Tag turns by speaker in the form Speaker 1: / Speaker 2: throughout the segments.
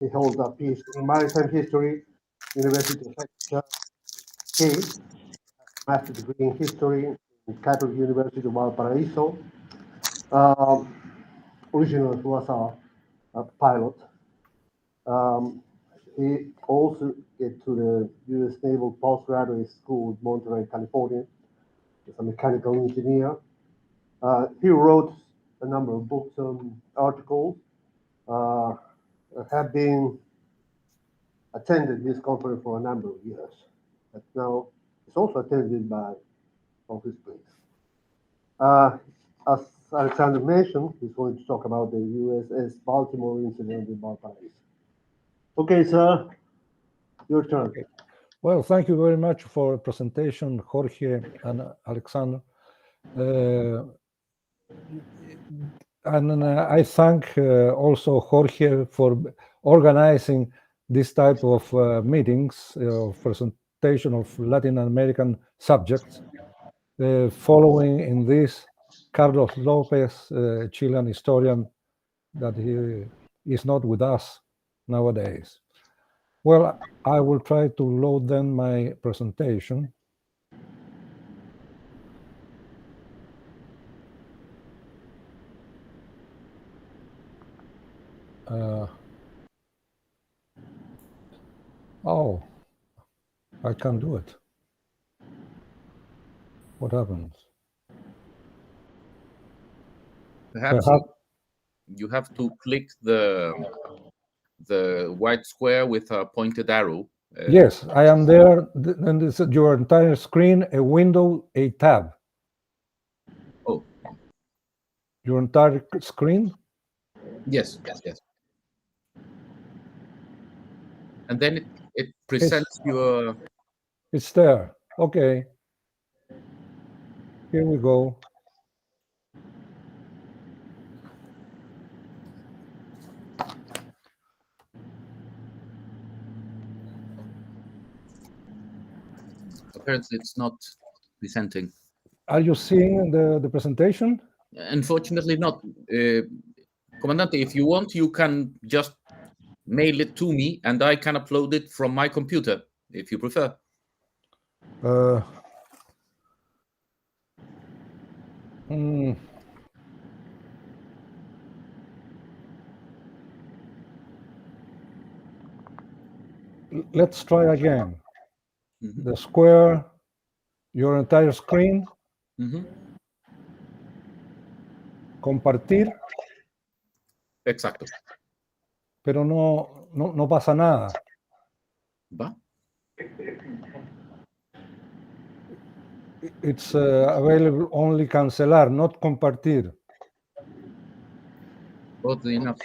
Speaker 1: He holds a PhD in maritime history, University of Sanchez, master's degree in history in Catholic University of Valparaiso. Originally, he was a pilot. He also get to the U.S. Naval Postgraduate School, Monterey, California, as a mechanical engineer. He wrote a number of books and articles. Have been attended this conference for a number of years. But now it's also attended by all his colleagues. As Alexander mentioned, he's going to talk about the USS Baltimore incident in Valparaiso. Okay, sir, your turn.
Speaker 2: Okay. Well, thank you very much for the presentation, Jorge and Alexander. And I thank also Jorge for organizing this type of meetings, presentation of Latin American subjects. Following in this, Carlos Lopez, Chilean historian, that he is not with us nowadays. Well, I will try to load then my presentation. Oh, I can't do it. What happens?
Speaker 3: Perhaps you have to click the white square with a pointed arrow.
Speaker 2: Yes, I am there. And it's your entire screen, a window, a tab.
Speaker 3: Oh.
Speaker 2: Your entire screen?
Speaker 3: Yes, yes. And then it presents your...
Speaker 2: It's there. Okay. Here we go.
Speaker 3: Apparently, it's not presenting.
Speaker 2: Are you seeing the presentation?
Speaker 3: Unfortunately, not. Comandante, if you want, you can just mail it to me, and I can upload it from my computer, if you prefer.
Speaker 2: Let's try again. The square, your entire screen. Compartir.
Speaker 3: Exacto.
Speaker 2: Pero no pasa nada.
Speaker 3: ¿Va?
Speaker 2: It's available only cancelar, not compartir.
Speaker 3: Oddly enough.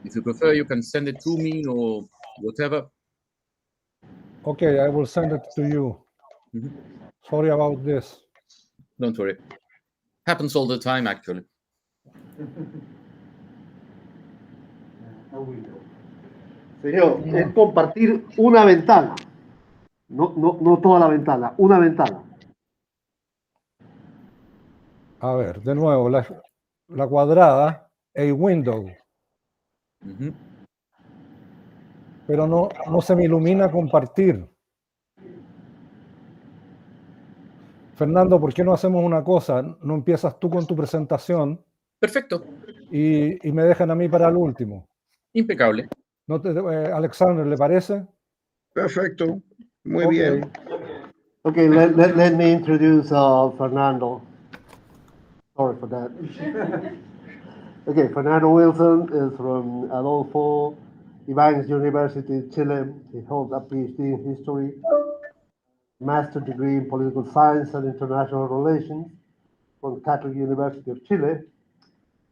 Speaker 3: If you prefer, you can send it to me or whatever.
Speaker 2: Okay, I will send it to you. Sorry about this.
Speaker 3: Don't worry. Happens all the time, actually.
Speaker 1: Señor, es compartir una ventana. No toda la ventana, una ventana.
Speaker 2: A ver, de nuevo, la cuadrada, a window. Pero no se me ilumina compartir. Fernando, ¿por qué no hacemos una cosa? No empiezas tú con tu presentación.
Speaker 3: Perfecto.
Speaker 2: Y me dejan a mí para el último.
Speaker 3: Impecable.
Speaker 2: ¿No Alexander, ¿le parece?
Speaker 4: Perfecto. Muy bien.
Speaker 1: Okay, let me introduce Fernando. Sorry for that. Okay, Fernando Wilson is from Adolfo Ibáñez University, Chile. He holds a PhD in history, master's degree in political science and international relations from Catholic University of Chile.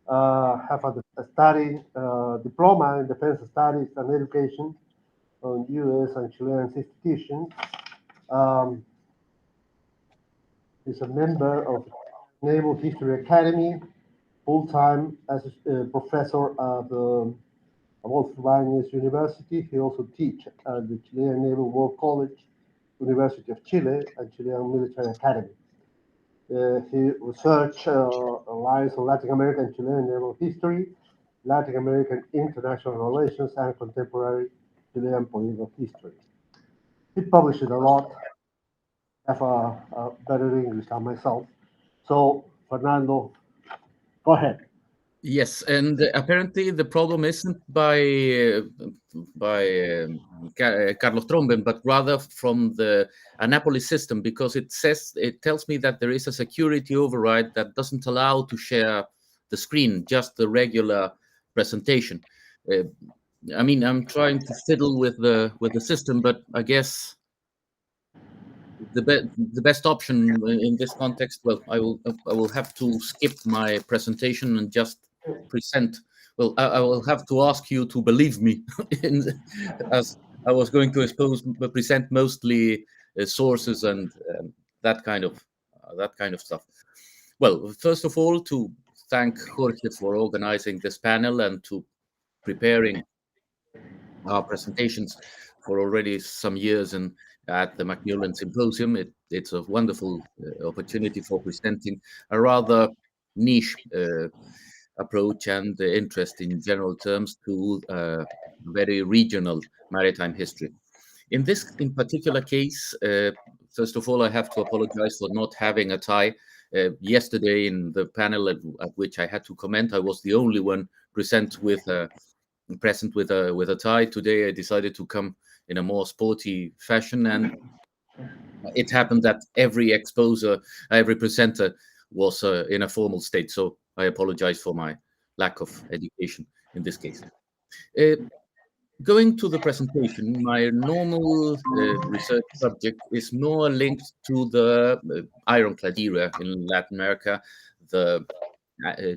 Speaker 1: Have a study diploma in defense studies and education on U.S. and Chilean institutions. He's a member of Naval History Academy, full-time as a professor at Adolfo Ibáñez University. He also teaches at the Chilean Naval War College, University of Chile, and Chilean Military Academy. He researched lines on Latin American and Chilean naval history, Latin American international relations and contemporary Chilean political history. He published a lot, have a better English than myself. So, Fernando, go ahead.
Speaker 3: Yes, and apparently the problem isn't by Carlos Tromben, but rather from the Annapolis system, because it tells me that there is a security override that doesn't allow to share the screen, just the regular presentation. I mean, I'm trying to fiddle with the system, but I guess the best option in this context, well, I will have to skip my presentation and just present. Well, I will have to ask you to believe me, as I was going to present mostly sources and that kind of stuff. Well, first of all, to thank Jorge for organizing this panel and to preparing our presentations for already some years and at the Macmillan Symposium. It's a wonderful opportunity for presenting a rather niche approach and interest in general terms to very regional maritime history. In this in particular case, first of all, I have to apologize for not having a tie. Yesterday in the panel at which I had to comment, I was the only one present with a tie. Today I decided to come in a more sporty fashion, and it happened that every presenter was in a formal state. So I apologize for my lack of education in this case. Going to the presentation, my normal research subject is more linked to the ironclad era in Latin America, the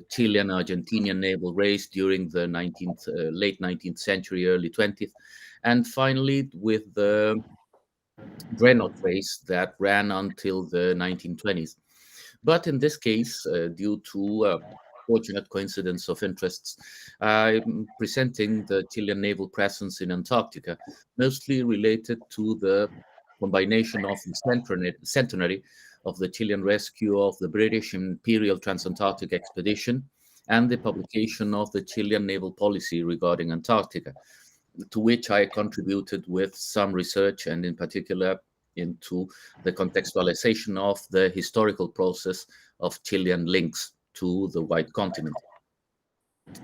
Speaker 3: Chilean Argentinian naval race during the late 19th century, early 20th, and finally with the dreadnought race that ran until the 1920s. But in this case, due to fortunate coincidence of interests, I'm presenting the Chilean naval presence in Antarctica, mostly related to the combination of the centenary of the Chilean rescue of the British Imperial Transantarctic Expedition and the publication of the Chilean naval policy regarding Antarctica, to which I contributed with some research and in particular into the contextualization of the historical process of Chilean links to the white continent.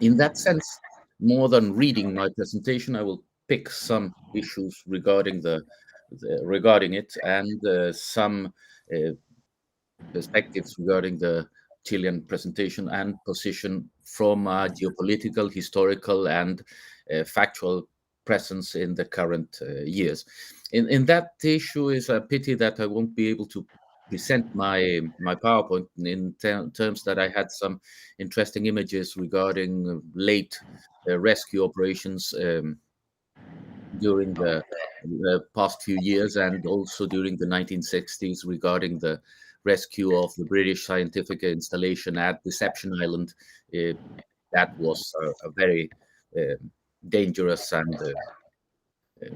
Speaker 3: In that sense, more than reading my presentation, I will pick some issues regarding regarding it and some perspectives regarding the Chilean presentation and position from a geopolitical, historical, and factual presence in the current years. In that issue, is a pity that I won't be able to present my PowerPoint in terms that I had some interesting images regarding late rescue operations during the past few years and also during the 1960s regarding the rescue of the British scientific installation at Deception Island. That was a very dangerous and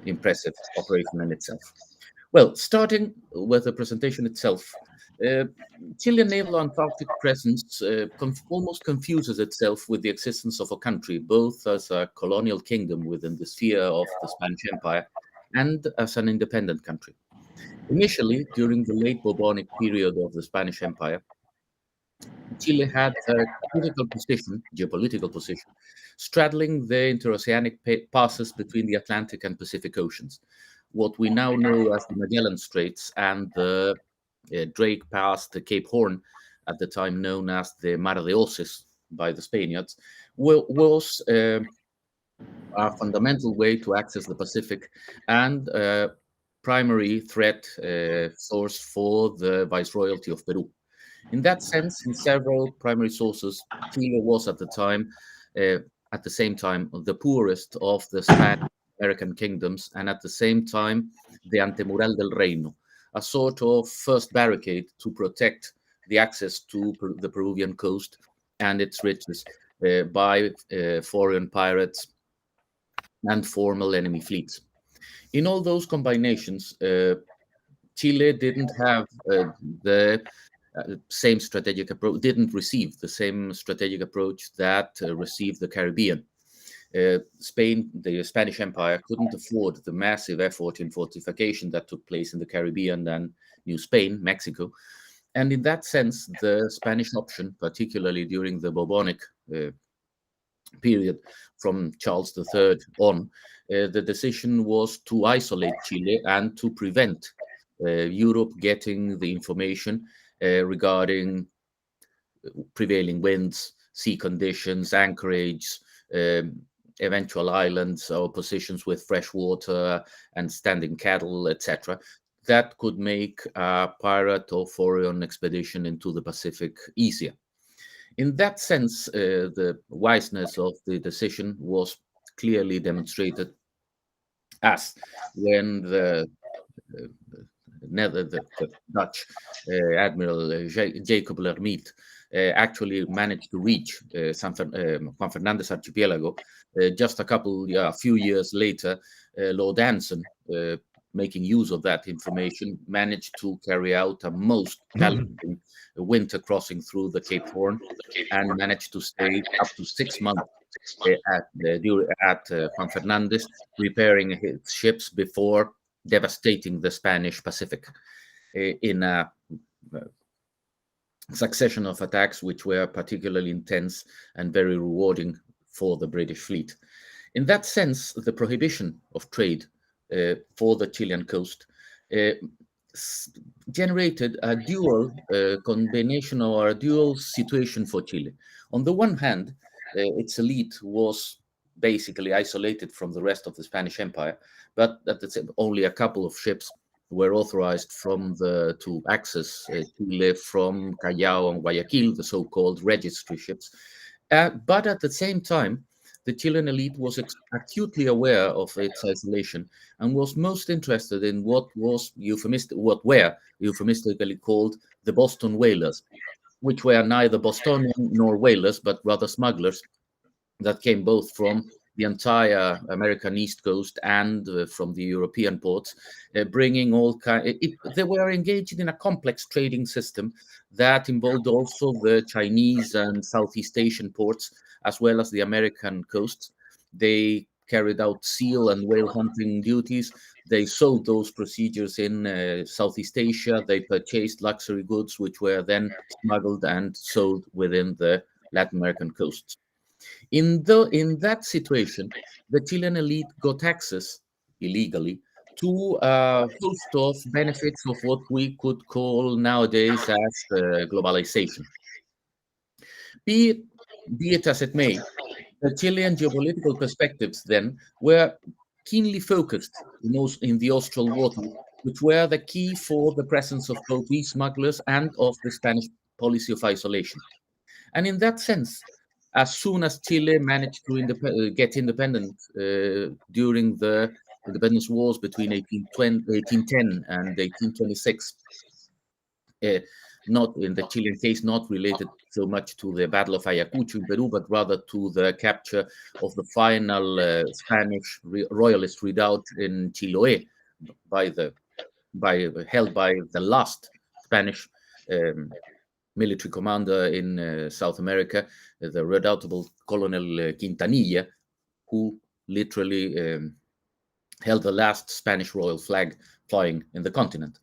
Speaker 3: impressive operation in itself. Well, starting with the presentation itself, Chilean naval Antarctic presence almost confuses itself with the existence of a country, both as a colonial kingdom within the sphere of the Spanish Empire and as an independent country. Initially, during the late Bourbonic period of the Spanish Empire, Chile had a geopolitical position, straddling the interoceanic passes between the Atlantic and Pacific Oceans, what we now know as the Magellan Straits and the Drake Pass, the Cape Horn, at the time known as the Mar de Oces by the Spaniards, was a fundamental way to access the Pacific and primary threat source for the Viceroyalty of Peru. In that sense, in several primary sources, Chile was at the same time, the poorest of the Spanish American kingdoms, and at the same time, the Antemural del Reino, a sort of first barricade to protect the access to the Peruvian coast and its riches by foreign pirates and formal enemy fleets. In all those combinations, Chile didn't have the same strategic approach, didn't receive the same strategic approach that received the Caribbean. Spain, the Spanish Empire, couldn't afford the massive effort in fortification that took place in the Caribbean and New Spain, Mexico. And in that sense, the Spanish option, particularly during the Bourbonic period from Charles III on, the decision was to isolate Chile and to prevent Europe getting the information regarding prevailing winds, sea conditions, anchorage, eventual islands or positions with fresh water and standing cattle, etc., that could make a pirate or foreign expedition into the Pacific easier. In that sense, the wiseness of the decision was clearly demonstrated as when the Dutch Admiral Jacob Lermite actually managed to reach Juan Fernandez Archipelago. Just a few years later, Lord Anson, making use of that information, managed to carry out a most challenging winter crossing through the Cape Horn and managed to stay up to 6 months at Juan Fernandez, repairing his ships before devastating the Spanish Pacific in a succession of attacks which were particularly intense and very rewarding for the British fleet. In that sense, the prohibition of trade for the Chilean coast generated a dual combination or a dual situation for Chile. On the one hand, its elite was basically isolated from the rest of the Spanish Empire, but at the same, only a couple of ships were authorized to access Chile from Callao and Guayaquil, the so-called registry ships. But at the same time, the Chilean elite was acutely aware of its isolation and was most interested in what were euphemistically called the Boston whalers, which were neither Bostonian nor whalers, but rather smugglers that came both from the entire American East Coast and from the European ports, bringing all kinds. They were engaged in a complex trading system that involved also the Chinese and Southeast Asian ports, as well as the American coasts. They carried out seal and whale hunting duties. They sold those procedures in Southeast Asia. They purchased luxury goods, which were then smuggled and sold within the Latin American coasts. In that situation, the Chilean elite got access illegally to a host of benefits of what we could call nowadays as globalization. Be it as it may, the Chilean geopolitical perspectives then were keenly focused in the Austral waters, which were the key for the presence of both these smugglers and of the Spanish policy of isolation. And in that sense, as soon as Chile managed to get independent during the independence wars between 1810 and 1826, not in the Chilean case, not related so much to the Battle of Ayacucho in Peru, but rather to the capture of the final Spanish royalist redoubt in Chiloé held by the last Spanish military commander in South America, the redoubtable Colonel Quintanilla, who literally held the last Spanish royal flag flying in the continent.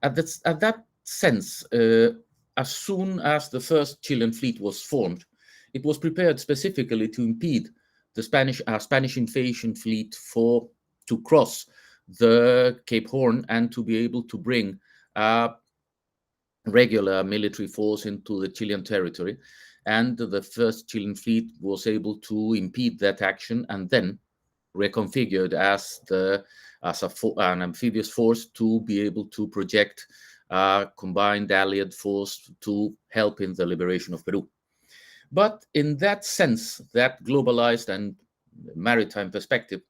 Speaker 3: At that sense, as soon as the first Chilean fleet was formed, it was prepared specifically to impede the Spanish invasion fleet to cross the Cape Horn and to be able to bring a regular military force into the Chilean territory. And the first Chilean fleet was able to impede that action and then reconfigured as an amphibious force to be able to project a combined allied force to help in the liberation of Peru. But in that sense, that globalized and maritime perspective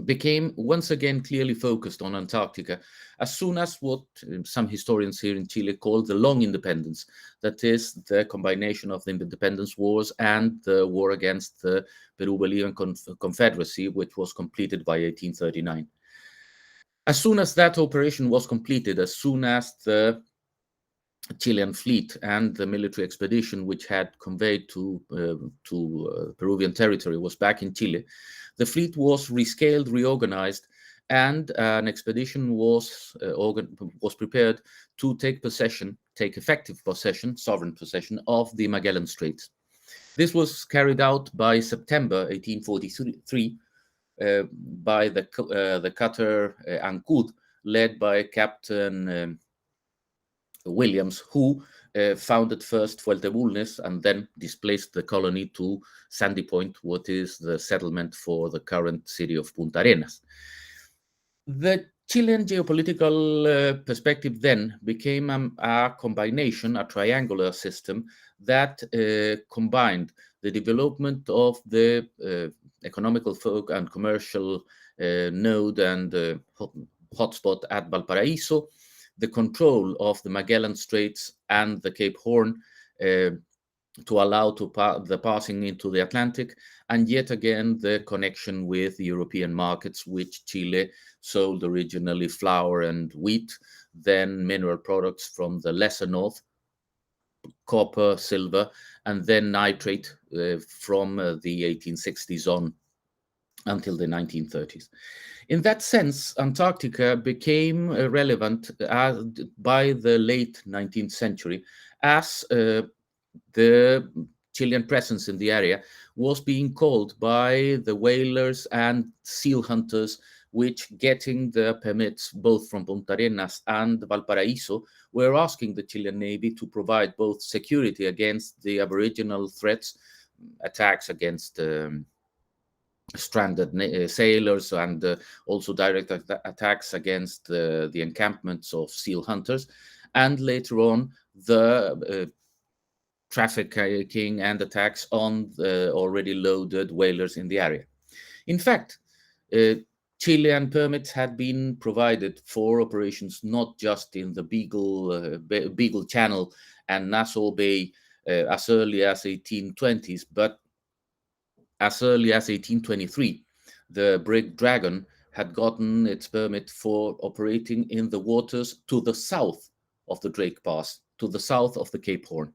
Speaker 3: became once again clearly focused on Antarctica as soon as what some historians here in Chile call the long independence, that is the combination of the independence wars and the war against the Peru-Bolivian Confederacy, which was completed by 1839. As soon as that operation was completed, as soon as the Chilean fleet and the military expedition which had conveyed to Peruvian territory was back in Chile, the fleet was rescaled, reorganized, and an expedition was prepared to take effective possession, sovereign possession of the Magellan Straits. This was carried out by September 1843 by the cutter Ancud, led by Captain Williams, who founded first Fuerte Bulnes and then displaced the colony to Sandy Point, what is the settlement for the current city of Punta Arenas. The Chilean geopolitical perspective then became a combination, a triangular system that combined the development of the economical and commercial node and hotspot at Valparaiso, the control of the Magellan Straits and the Cape Horn to allow the passing into the Atlantic, and yet again the connection with European markets, which Chile sold originally flour and wheat, then mineral products from the lesser north, copper, silver, and then nitrate from the 1860s on until the 1930s. In that sense, Antarctica became relevant by the late 19th century as the Chilean presence in the area was being called by the whalers and seal hunters, which, getting the permits both from Punta Arenas and Valparaiso, were asking the Chilean Navy to provide both security against the aboriginal threats, attacks against stranded sailors, and also direct attacks against the encampments of seal hunters, and later on the trafficking and attacks on the already loaded whalers in the area. In fact, Chilean permits had been provided for operations not just in the Beagle Channel and Nassau Bay as early as 1820s, but as early as 1823, the brig Dragon had gotten its permit for operating in the waters to the south of the Drake Pass, to the south of the Cape Horn.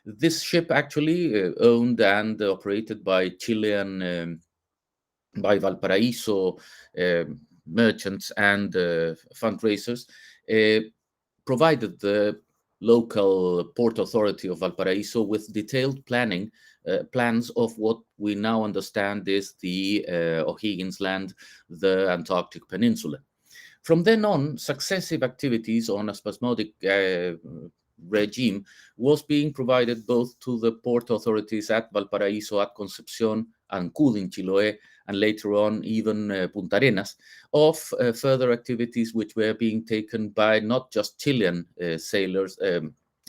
Speaker 3: This ship actually owned and operated by Chilean, by Valparaiso merchants and fundraisers, provided the local port authority of Valparaiso with detailed plans of what we now understand is the O'Higgins Land, the Antarctic Peninsula. From then on, successive activities on a spasmodic regime was being provided both to the port authorities at Valparaiso, at Concepcion, Ancud in Chiloé, and later on even Punta Arenas, of further activities which were being taken by not just Chilean sailors,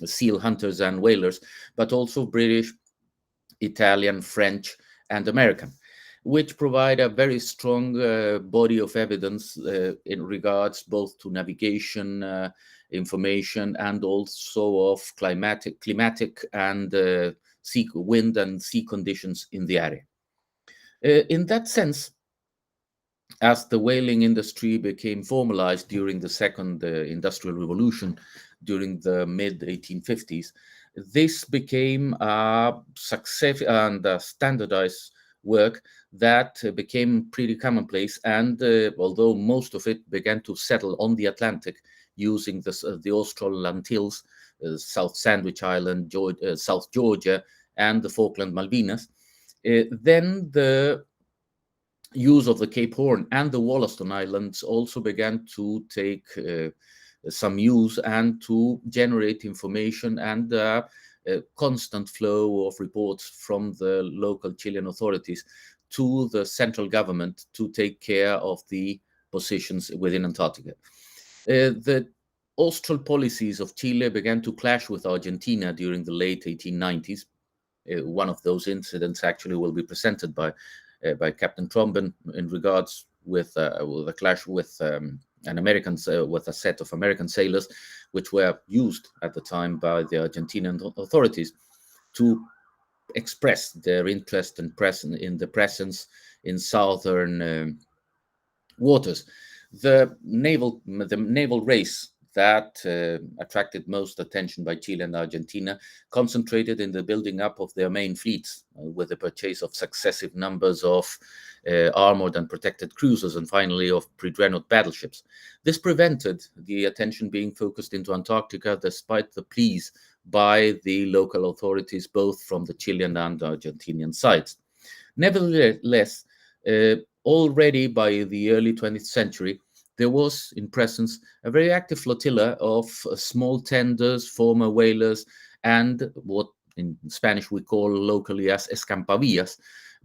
Speaker 3: seal hunters and whalers, but also British, Italian, French, and American, which provide a very strong body of evidence in regards both to navigation information and also of climatic and wind and sea conditions in the area. In that sense, as the whaling industry became formalized during the second industrial revolution during the mid-1850s, this became a success and a standardized work that became pretty commonplace, and although most of it began to settle on the Atlantic using the Austral Antilles, South Sandwich Island, South Georgia, and the Falkland Malvinas, then the use of the Cape Horn and the Wollaston Islands also began to take some use and to generate information and a constant flow of reports from the local Chilean authorities to the central government to take care of the positions within Antarctica. The austral policies of Chile began to clash with Argentina during the late 1890s. One of those incidents actually will be presented by Captain Tromben in regards with a clash with with a set of American sailors, which were used at the time by the Argentinian authorities to express their interest and presence in southern waters. The naval race that attracted most attention by Chile and Argentina concentrated in the building up of their main fleets, with the purchase of successive numbers of armored and protected cruisers, and finally of pre-dreadnought battleships. This prevented the attention being focused into Antarctica, despite the pleas by the local authorities, both from the Chilean and Argentinian sides. Nevertheless, already by the early 20th century, there was in presence a very active flotilla of small tenders, former whalers, and what in Spanish we call locally as escampavillas,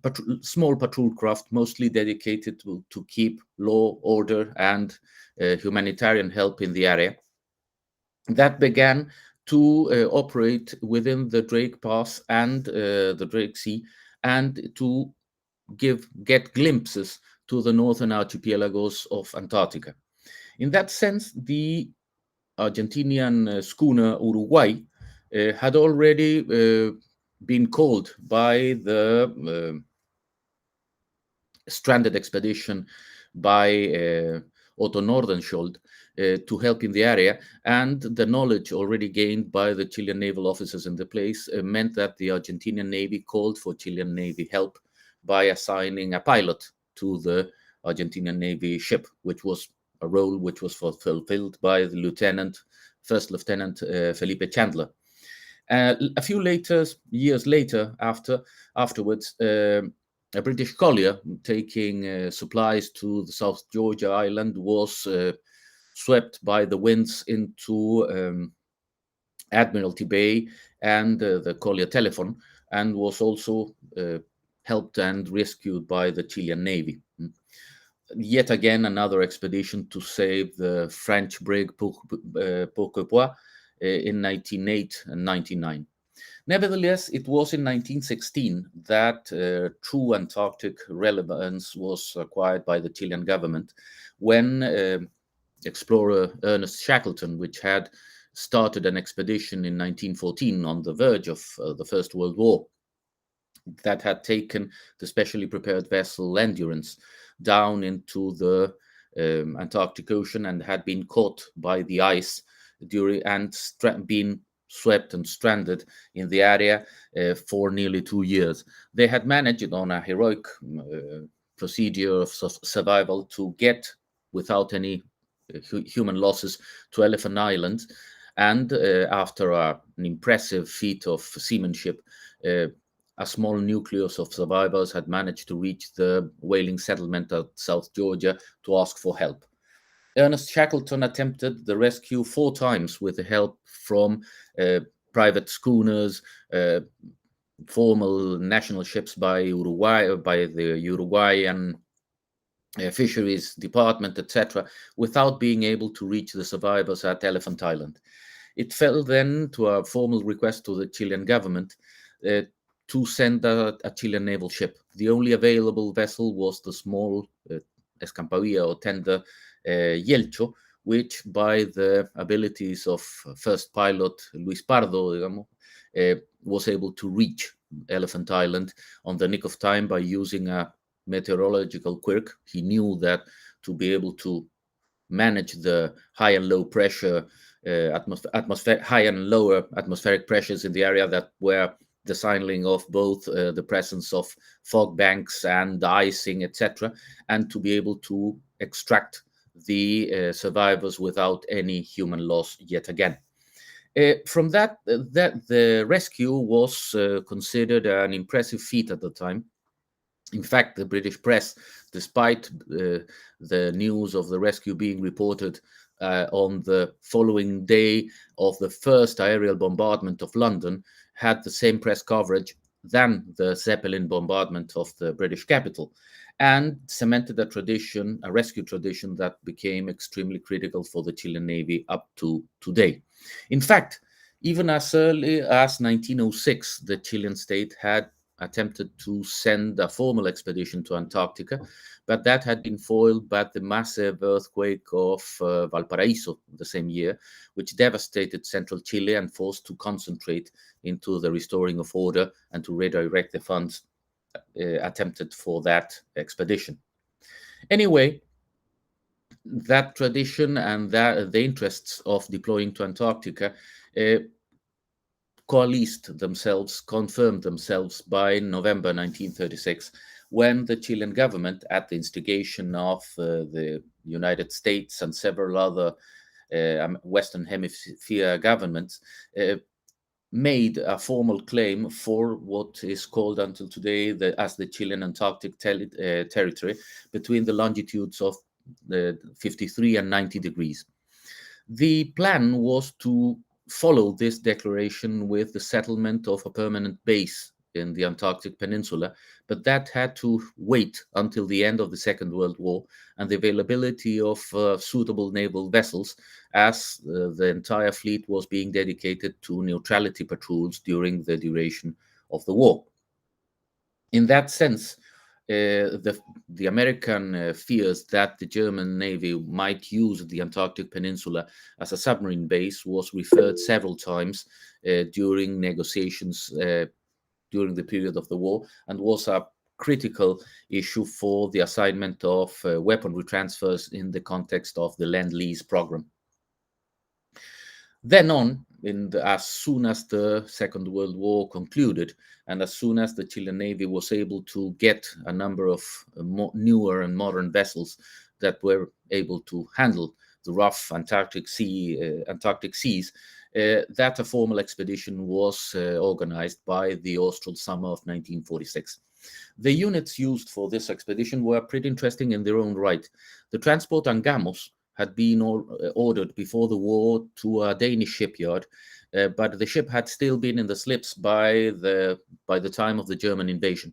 Speaker 3: but small patrol craft mostly dedicated to keep law, order, and humanitarian help in the area. That began to operate within the Drake Pass and the Drake Sea, and to get glimpses to the northern archipelagos of Antarctica. In that sense, the Argentinian schooner Uruguay had already been called by the stranded expedition by Otto Nordenskjöld to help in the area, and the knowledge already gained by the Chilean naval officers in the place meant that the Argentinian Navy called for Chilean Navy help by assigning a pilot to the Argentinian Navy ship, which was a role which was fulfilled by the First Lieutenant Felipe Chandler. A few years later, afterwards, a British collier taking supplies to the South Georgia island was swept by the winds into Admiralty Bay and the collier Telephone, and was also helped and rescued by the Chilean Navy. Yet again, another expedition to save the French brig Pourquoi in 1908 and 1909. Nevertheless, it was in 1916 that true Antarctic relevance was acquired by the Chilean government, when explorer Ernest Shackleton, which had started an expedition in 1914 on the verge of the First World War, that had taken the specially prepared vessel Endurance down into the Antarctic Ocean and had been caught by the ice and been swept and stranded in the area for nearly 2 years. They had managed on a heroic procedure of survival to get, without any human losses, to Elephant Island, and after an impressive feat of seamanship, a small nucleus of survivors had managed to reach the whaling settlement at South Georgia to ask for help. Ernest Shackleton attempted the rescue 4 times with the help from private schooners, formal national ships by the Uruguayan fisheries department, etc., without being able to reach the survivors at Elephant Island. It fell then to a formal request to the Chilean government to send a Chilean naval ship. The only available vessel was the small escampavilla or tender Yelcho, which, by the abilities of first pilot Luis Pardo, was able to reach Elephant Island on the nick of time by using a meteorological quirk. He knew that to be able to manage the high and low pressure, high and lower atmospheric pressures in the area that were the signaling of both the presence of fog banks and icing, etc., and to be able to extract the survivors without any human loss yet again. From that, the rescue was considered an impressive feat at the time. In fact, the British press, despite the news of the rescue being reported on the following day of the first aerial bombardment of London, had the same press coverage than the Zeppelin bombardment of the British capital, and cemented a rescue tradition that became extremely critical for the Chilean Navy up to today. In fact, even as early as 1906, the Chilean state had attempted to send a formal expedition to Antarctica, but that had been foiled by the massive earthquake of Valparaiso the same year, which devastated central Chile and forced to concentrate into the restoring of order and to redirect the funds attempted for that expedition. Anyway, that tradition and that the interests of deploying to Antarctica coalesced themselves, confirmed themselves by November 1936, when the Chilean government, at the instigation of the United States and several other Western Hemisphere governments, made a formal claim for what is called until today as the Chilean Antarctic territory, between the longitudes of 53 and 90 degrees. The plan was to follow this declaration with the settlement of a permanent base in the Antarctic Peninsula, but that had to wait until the end of the Second World War and the availability of suitable naval vessels, as the entire fleet was being dedicated to neutrality patrols during the duration of the war. In that sense, the American fears that the German Navy might use the Antarctic Peninsula as a submarine base was referred several times during negotiations during the period of the war, and was a critical issue for the assignment of weaponry transfers in the context of the Lend-Lease program. Then on, as soon as the Second World War concluded, and as soon as the Chilean Navy was able to get a number of newer and modern vessels that were able to handle the rough Antarctic seas, that a formal expedition was organized by the austral summer of 1946. The units used for this expedition were pretty interesting in their own right. The transport Angamos had been ordered before the war to a Danish shipyard, but the ship had still been in the slips by the time of the German invasion.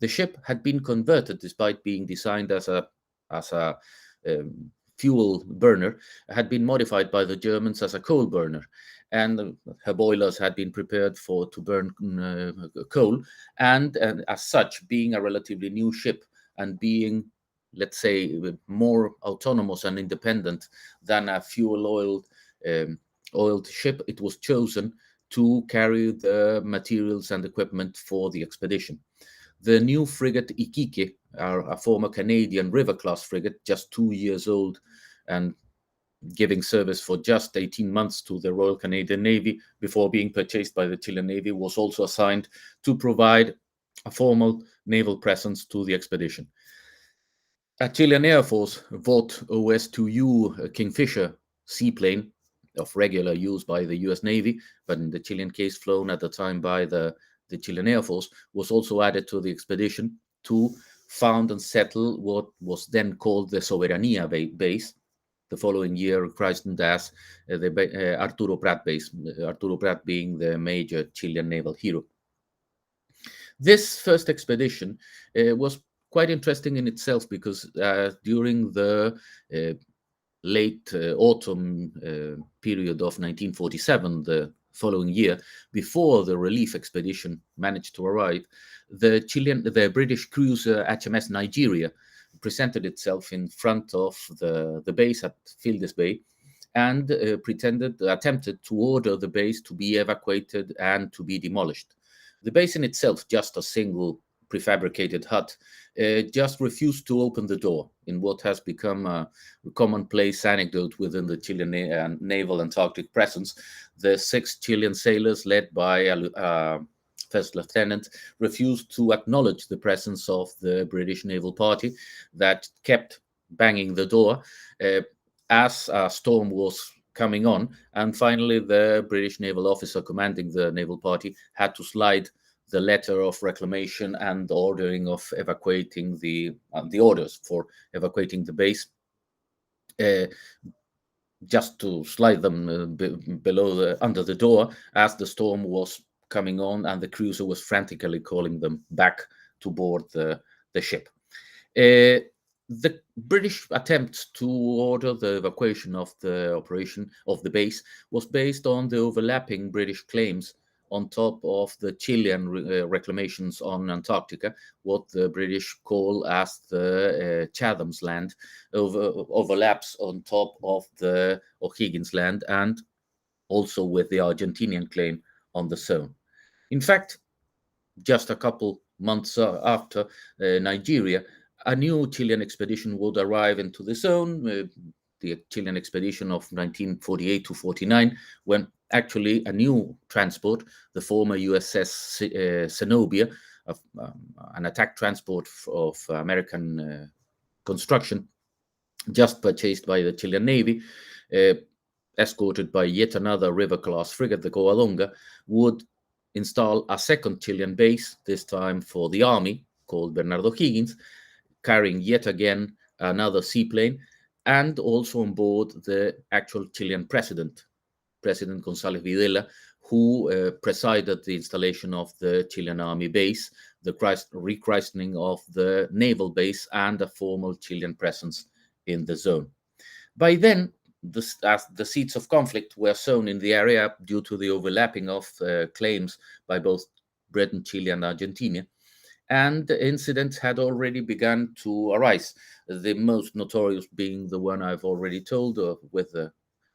Speaker 3: The ship had been converted, despite being designed as a fuel burner, had been modified by the Germans as a coal burner, and her boilers had been prepared to burn coal, and as such, being a relatively new ship and being, let's say, more autonomous and independent than a oiled ship, it was chosen to carry the materials and equipment for the expedition. The new frigate Iquique, a former Canadian River-class frigate, just 2 years old and giving service for just 18 months to the Royal Canadian Navy before being purchased by the Chilean Navy, was also assigned to provide a formal naval presence to the expedition. A Chilean Air Force bought OS-2U Kingfisher seaplane of regular use by the US Navy, but in the Chilean case flown at the time by the Chilean Air Force, was also added to the expedition to found and settle what was then called the Soberania base, the following year christened as the Arturo Prat base, Arturo Prat being the major Chilean naval hero. This first expedition was quite interesting in itself, because during the late autumn period of 1947, the following year, before the relief expedition managed to arrive, the British cruiser HMS Nigeria presented itself in front of the base at Fildes Bay, and attempted to order the base to be evacuated and to be demolished. The base in itself, just a single prefabricated hut, just refused to open the door, in what has become a commonplace anecdote within the Chilean naval Antarctic presence. The 6 Chilean sailors, led by first lieutenant, refused to acknowledge the presence of the British naval party that kept banging the door as a storm was coming on. And finally, the British naval officer commanding the naval party had to slide the letter of reclamation and the ordering of evacuating the orders for evacuating the base, just to slide them under the door as the storm was coming on, and the cruiser was frantically calling them back to board the ship. The British attempt to order the evacuation of the operation of the base was based on the overlapping British claims on top of the Chilean reclamations on Antarctica, what the British call as the Chatham's Land, overlaps on top of the O'Higgins Land, and also with the Argentinian claim on the zone. In fact, just a couple months after Nigeria, a new Chilean expedition would arrive into the zone, the Chilean expedition of 1948 to 49, when actually a new transport, the former USS Zenobia, an attack transport of American construction, just purchased by the Chilean Navy, escorted by yet another river-class frigate, the Coalonga, would install a second Chilean base, this time for the army, called Bernardo Higgins, carrying yet again another seaplane, and also on board the actual Chilean president, President González Videla, who presided the installation of the Chilean army base, the rechristening of the naval base, and a formal Chilean presence in the zone. By then, the seeds of conflict were sown in the area due to the overlapping of claims by both Britain, Chile, and Argentina, and incidents had already begun to arise, the most notorious being the one I've already told with the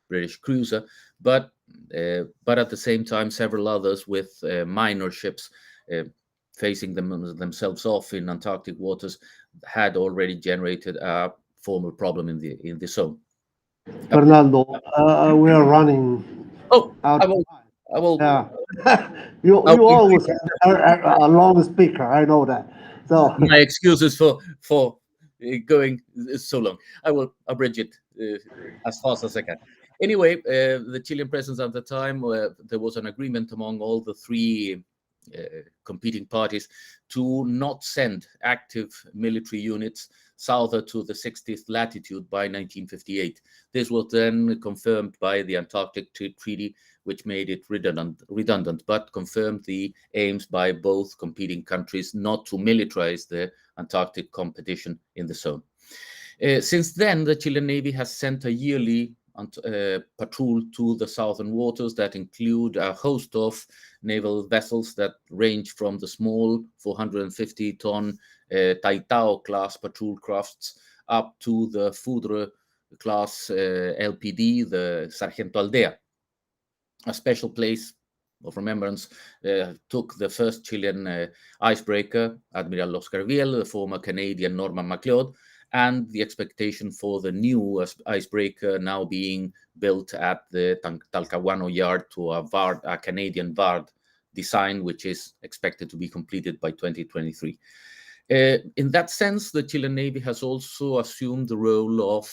Speaker 3: British cruiser, but at the same time, several others with minor ships facing themselves off in Antarctic waters had already generated a formal problem in the zone.
Speaker 1: Fernando, we are running
Speaker 3: Oh,
Speaker 1: out.
Speaker 3: I will.
Speaker 1: Yeah. you always are a long speaker. I know that. So
Speaker 3: my excuses for going so long. I will abridge it as fast as I can. Anyway, the Chilean presence at the time, there was an agreement among all the three competing parties to not send active military units south to the 60th latitude by 1958. This was then confirmed by the Antarctic Treaty, which made it redundant, but confirmed the aims by both competing countries not to militarize the Antarctic competition in the zone. Since then, the Chilean Navy has sent a yearly patrol to the southern waters that include a host of naval vessels that range from the small 450-ton Taitao class patrol crafts up to the Fudre class LPD, the Sargento Aldea. A special place of remembrance took the first Chilean icebreaker, Admiral Oscar Viel, the former Canadian Norman MacLeod, and the expectation for the new icebreaker now being built at the Talcahuano yard to a Canadian VARD design, which is expected to be completed by 2023. In that sense, the Chilean Navy has also assumed the role of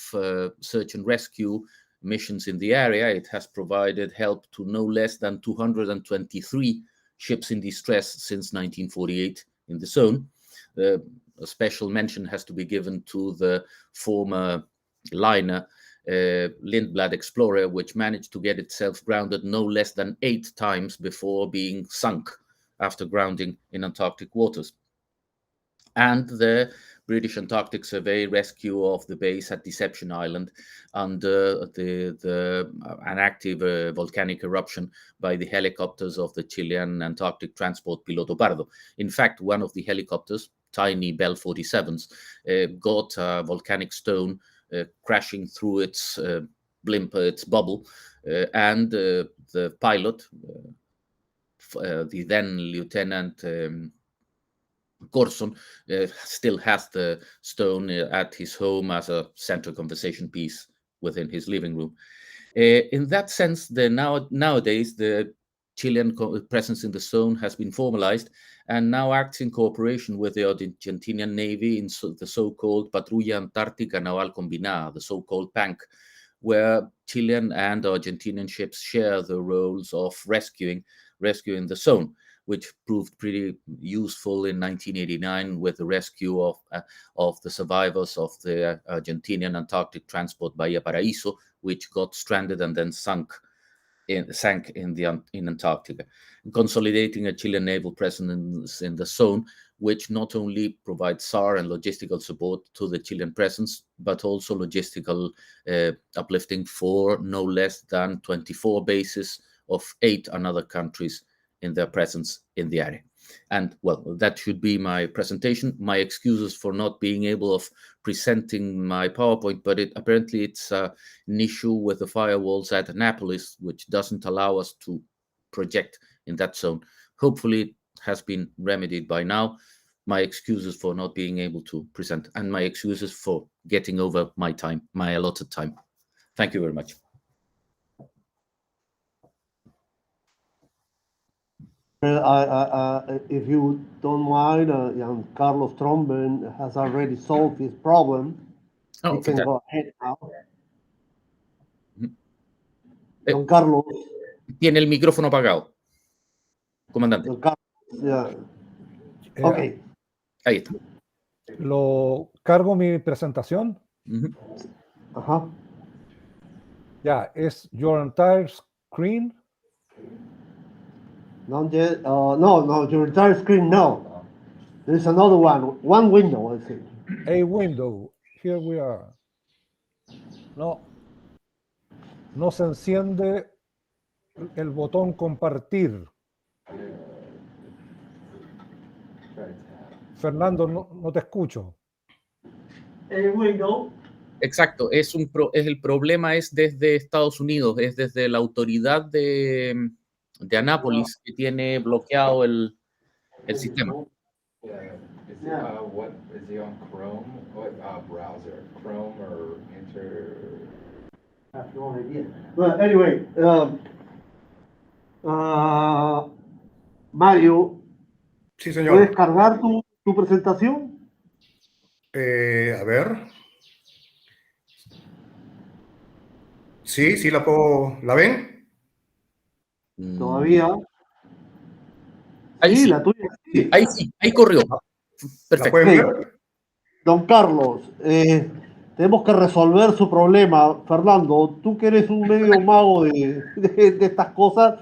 Speaker 3: search and rescue missions in the area. It has provided help to no less than 223 ships in distress since 1948 in the zone. A special mention has to be given to the former liner Lindblad Explorer, which managed to get itself grounded no less than 8 times before being sunk after grounding in Antarctic waters. And the British Antarctic Survey rescue of the base at Deception Island under an active volcanic eruption by the helicopters of the Chilean Antarctic Transport Piloto Pardo. In fact, one of the helicopters, tiny Bell 47s, got a volcanic stone crashing through its blimp, its bubble, and the pilot, the then Lieutenant Corson, still has the stone at his home as a central conversation piece within his living room. In that sense, nowadays the Chilean presence in the zone has been formalized and now acts in cooperation with the Argentinian Navy in the so-called Patrulla Antártica Naval Combinada, the so-called PANC, where Chilean and Argentinian ships share the roles of rescuing the zone, which proved pretty useful in 1989 with the rescue of the survivors of the Argentinian Antarctic transport Bahia Paraíso, which got stranded and then sank in Antarctica, consolidating a Chilean naval presence in the zone, which not only provides SAR and logistical support to the Chilean presence, but also logistical uplifting for no less than 24 bases of 8 another countries in their presence in the area. And well, that should be my presentation. My excuses for not being able of presenting my PowerPoint, but apparently it's an issue with the firewalls at Annapolis, which doesn't allow us to project in that zone. Hopefully it has been remedied by now. my excuses for not being able to present, and my excuses for getting over my time, my allotted time. Thank you very much.
Speaker 1: If you don't mind, Carlos Tromben has already solved his problem.
Speaker 3: Oh,
Speaker 1: He can
Speaker 3: fantastic.
Speaker 1: go ahead now.
Speaker 3: Mhm.
Speaker 1: Don Carlos.
Speaker 3: Tiene el micrófono apagado, comandante.
Speaker 1: Don Carlos, yeah. Ok.
Speaker 3: Ahí está.
Speaker 2: ¿Lo cargo mi presentación?
Speaker 3: Ujú.
Speaker 1: Ajá.
Speaker 2: Ya, es your entire screen.
Speaker 1: Not yet. No, your entire screen, no. There's another one window, I think.
Speaker 2: A window. Here we are. No. No se enciende el botón compartir. Fernando, no te escucho.
Speaker 1: A window.
Speaker 3: Exacto, el problema es desde Estados Unidos, es desde la autoridad de Anápolis que tiene bloqueado el sistema.
Speaker 5: What is he on Chrome? What browser? Chrome or
Speaker 1: I have no idea. Well, anyway, Mario,
Speaker 6: Sí, señor.
Speaker 1: ¿puedes cargar tu presentación?
Speaker 6: A ver. Sí, sí la puedo. ¿La ven?
Speaker 1: Todavía.
Speaker 3: Ahí sí.
Speaker 1: La tuya sí.
Speaker 3: Ahí corrió.
Speaker 6: ¿La
Speaker 3: Perfecto.
Speaker 6: pueden ver?
Speaker 1: Don Carlos, tenemos que resolver su problema. Fernando, tú que eres un medio mago de estas cosas,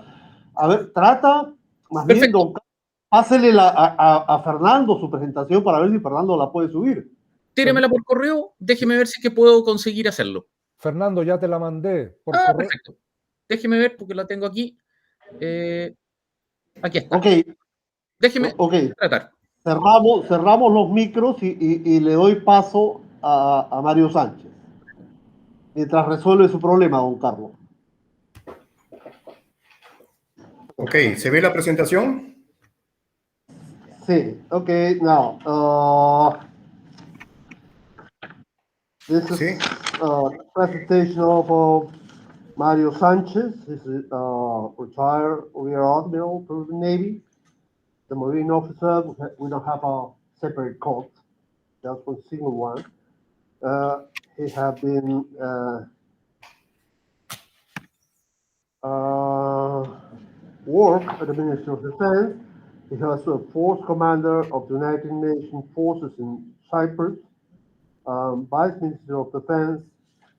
Speaker 1: a ver, trata, más bien,
Speaker 3: Perfecto.
Speaker 1: don Carlos, pásele a Fernando su presentación para ver si Fernando la puede subir.
Speaker 3: Tíremela por correo, déjeme ver si es que puedo conseguir hacerlo.
Speaker 2: Fernando, ya te la mandé por correo.
Speaker 3: Perfecto. Déjeme ver porque la tengo aquí. Aquí está.
Speaker 1: Ok.
Speaker 3: Déjeme tratar.
Speaker 1: Cerramos los micros y le doy paso a Mario Sánchez. Mientras resuelve su problema, don Carlos.
Speaker 6: Ok, ¿se ve la presentación?
Speaker 1: Sí, ok, now, this is presentation of Mario Sanchez. He's a retired rear admiral for the Navy, the Marine officer. We don't have a separate court, just one single one. He has been work at the Ministry of Defense. He has a force commander of the United Nations forces in Cyprus, Vice Minister of Defense,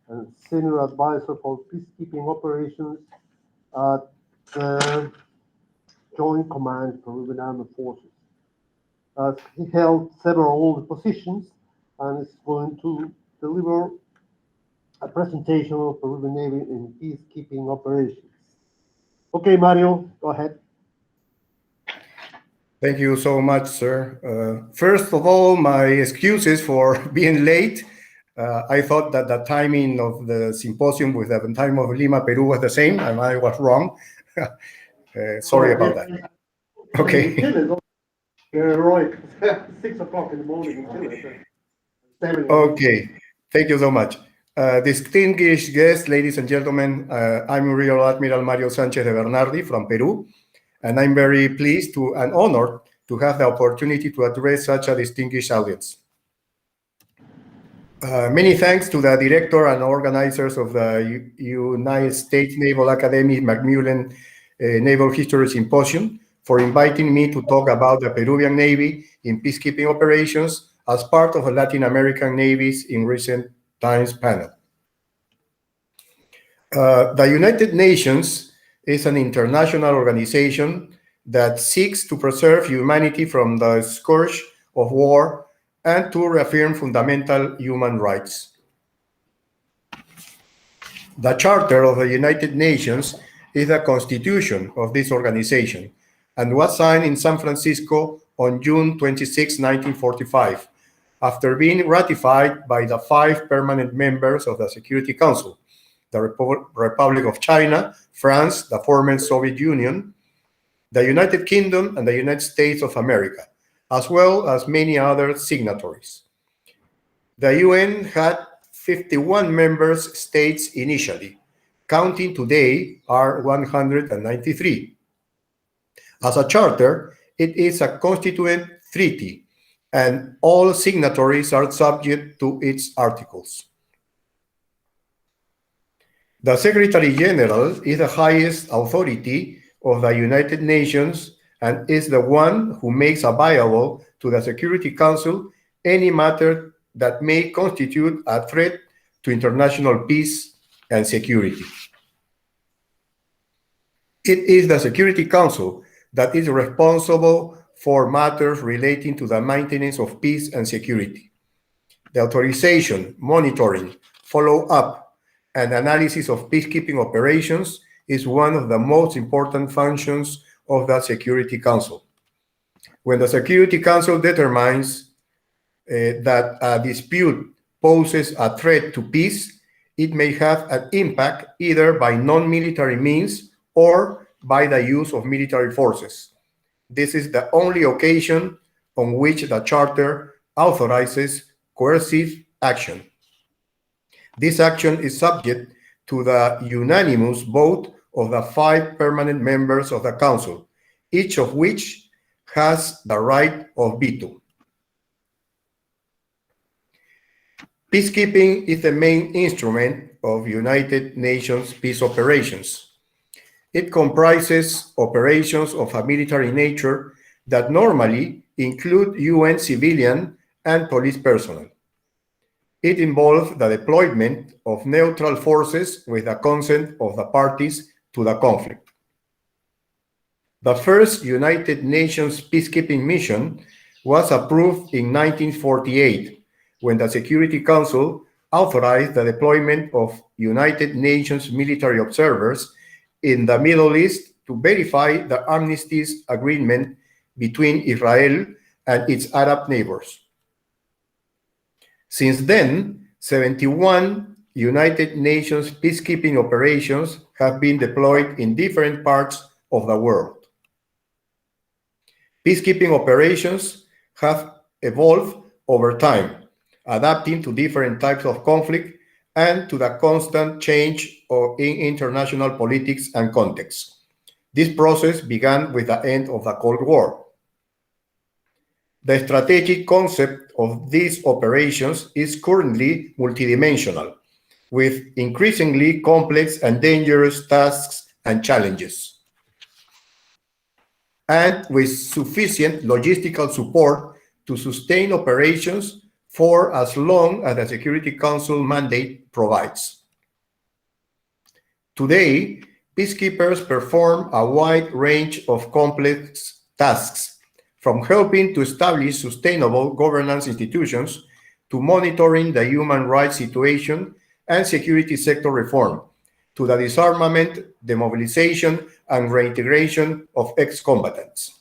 Speaker 1: and Senior Advisor for Peacekeeping Operations at the Joint Command for Peruvian Armed Forces. He held several other positions and is going to deliver a presentation of Peruvian Navy in peacekeeping operations. Okay, Mario, go ahead.
Speaker 6: Thank you so much, sir. First of all, my excuses for being late. I thought that the timing of the symposium with the time of Lima, Peru was the same, and I was wrong. Sorry about that. Okay.
Speaker 1: Right, 6 o'clock in the morning in Chile.
Speaker 6: Okay, thank you so much. Distinguished guests, ladies and gentlemen, I'm Rear Admiral Mario Sanchez de Bernardi from Peru, and I'm very pleased and honored to have the opportunity to address such a distinguished audience. Many thanks to the director and organizers of the United States Naval Academy Macmillan Naval History Symposium for inviting me to talk about the Peruvian Navy in peacekeeping operations as part of a Latin American navies in recent times panel. The United Nations is an international organization that seeks to preserve humanity from the scourge of war and to reaffirm fundamental human rights. The Charter of the United Nations is the constitution of this organization and was signed in San Francisco on June 26, 1945, after being ratified by the 5 permanent members of the Security Council, the Republic of China, France, the former Soviet Union, the United Kingdom, and the United States of America, as well as many other signatories. The UN had 51 member states initially. Counting today are 193. As a charter, it is a constituent treaty, and all signatories are subject to its articles. The Secretary General is the highest authority of the United Nations and is the one who makes available to the Security Council any matter that may constitute a threat to international peace and security. It is the Security Council that is responsible for matters relating to the maintenance of peace and security. The authorization, monitoring, follow-up, and analysis of peacekeeping operations is one of the most important functions of the Security Council. When the Security Council determines that a dispute poses a threat to peace, it may have an impact either by non-military means or by the use of military forces. This is the only occasion on which the Charter authorizes coercive action. This action is subject to the unanimous vote of the 5 permanent members of the Council, each of which has the right of veto. Peacekeeping is the main instrument of United Nations peace operations. It comprises operations of a military nature that normally include UN civilian and police personnel. It involves the deployment of neutral forces with the consent of the parties to the conflict. The first United Nations peacekeeping mission was approved in 1948 when the Security Council authorized the deployment of United Nations military observers in the Middle East to verify the armistice agreement between Israel and its Arab neighbors. Since then, 71 United Nations peacekeeping operations have been deployed in different parts of the world. Peacekeeping operations have evolved over time, adapting to different types of conflict and to the constant change in international politics and context. This process began with the end of the Cold War. The strategic concept of these operations is currently multidimensional, with increasingly complex and dangerous tasks and challenges, and with sufficient logistical support to sustain operations for as long as the Security Council mandate provides. Today, peacekeepers perform a wide range of complex tasks, from helping to establish sustainable governance institutions to monitoring the human rights situation and security sector reform, to the disarmament, demobilization, and reintegration of ex-combatants.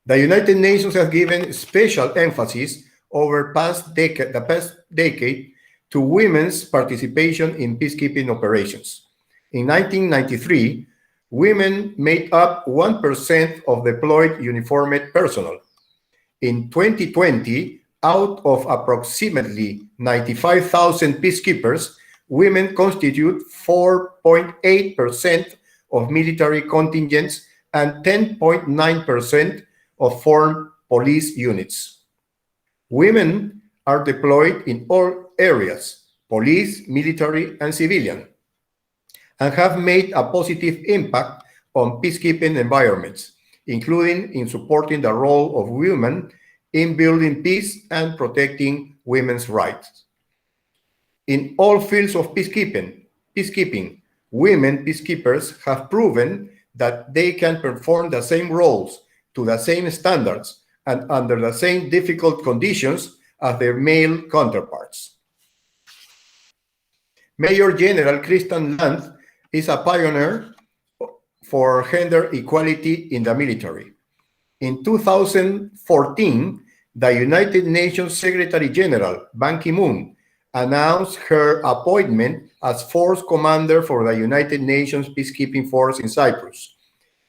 Speaker 6: The United Nations has given special emphasis over the past decade to women's participation in peacekeeping operations. In 1993, women made up 1% of deployed uniformed personnel. In 2020, out of approximately 95,000 peacekeepers, women constitute 4.8% of military contingents and 10.9% of foreign police units. Women are deployed in all areas, police, military, and civilian, and have made a positive impact on peacekeeping environments, including in supporting the role of women in building peace and protecting women's rights. In all fields of peacekeeping, women peacekeepers have proven that they can perform the same roles to the same standards and under the same difficult conditions as their male counterparts. Major General Kristen Land is a pioneer for gender equality in the military. In 2014, the United Nations Secretary General, Ban Ki-moon, announced her appointment as Force Commander for the United Nations Peacekeeping Force in Cyprus,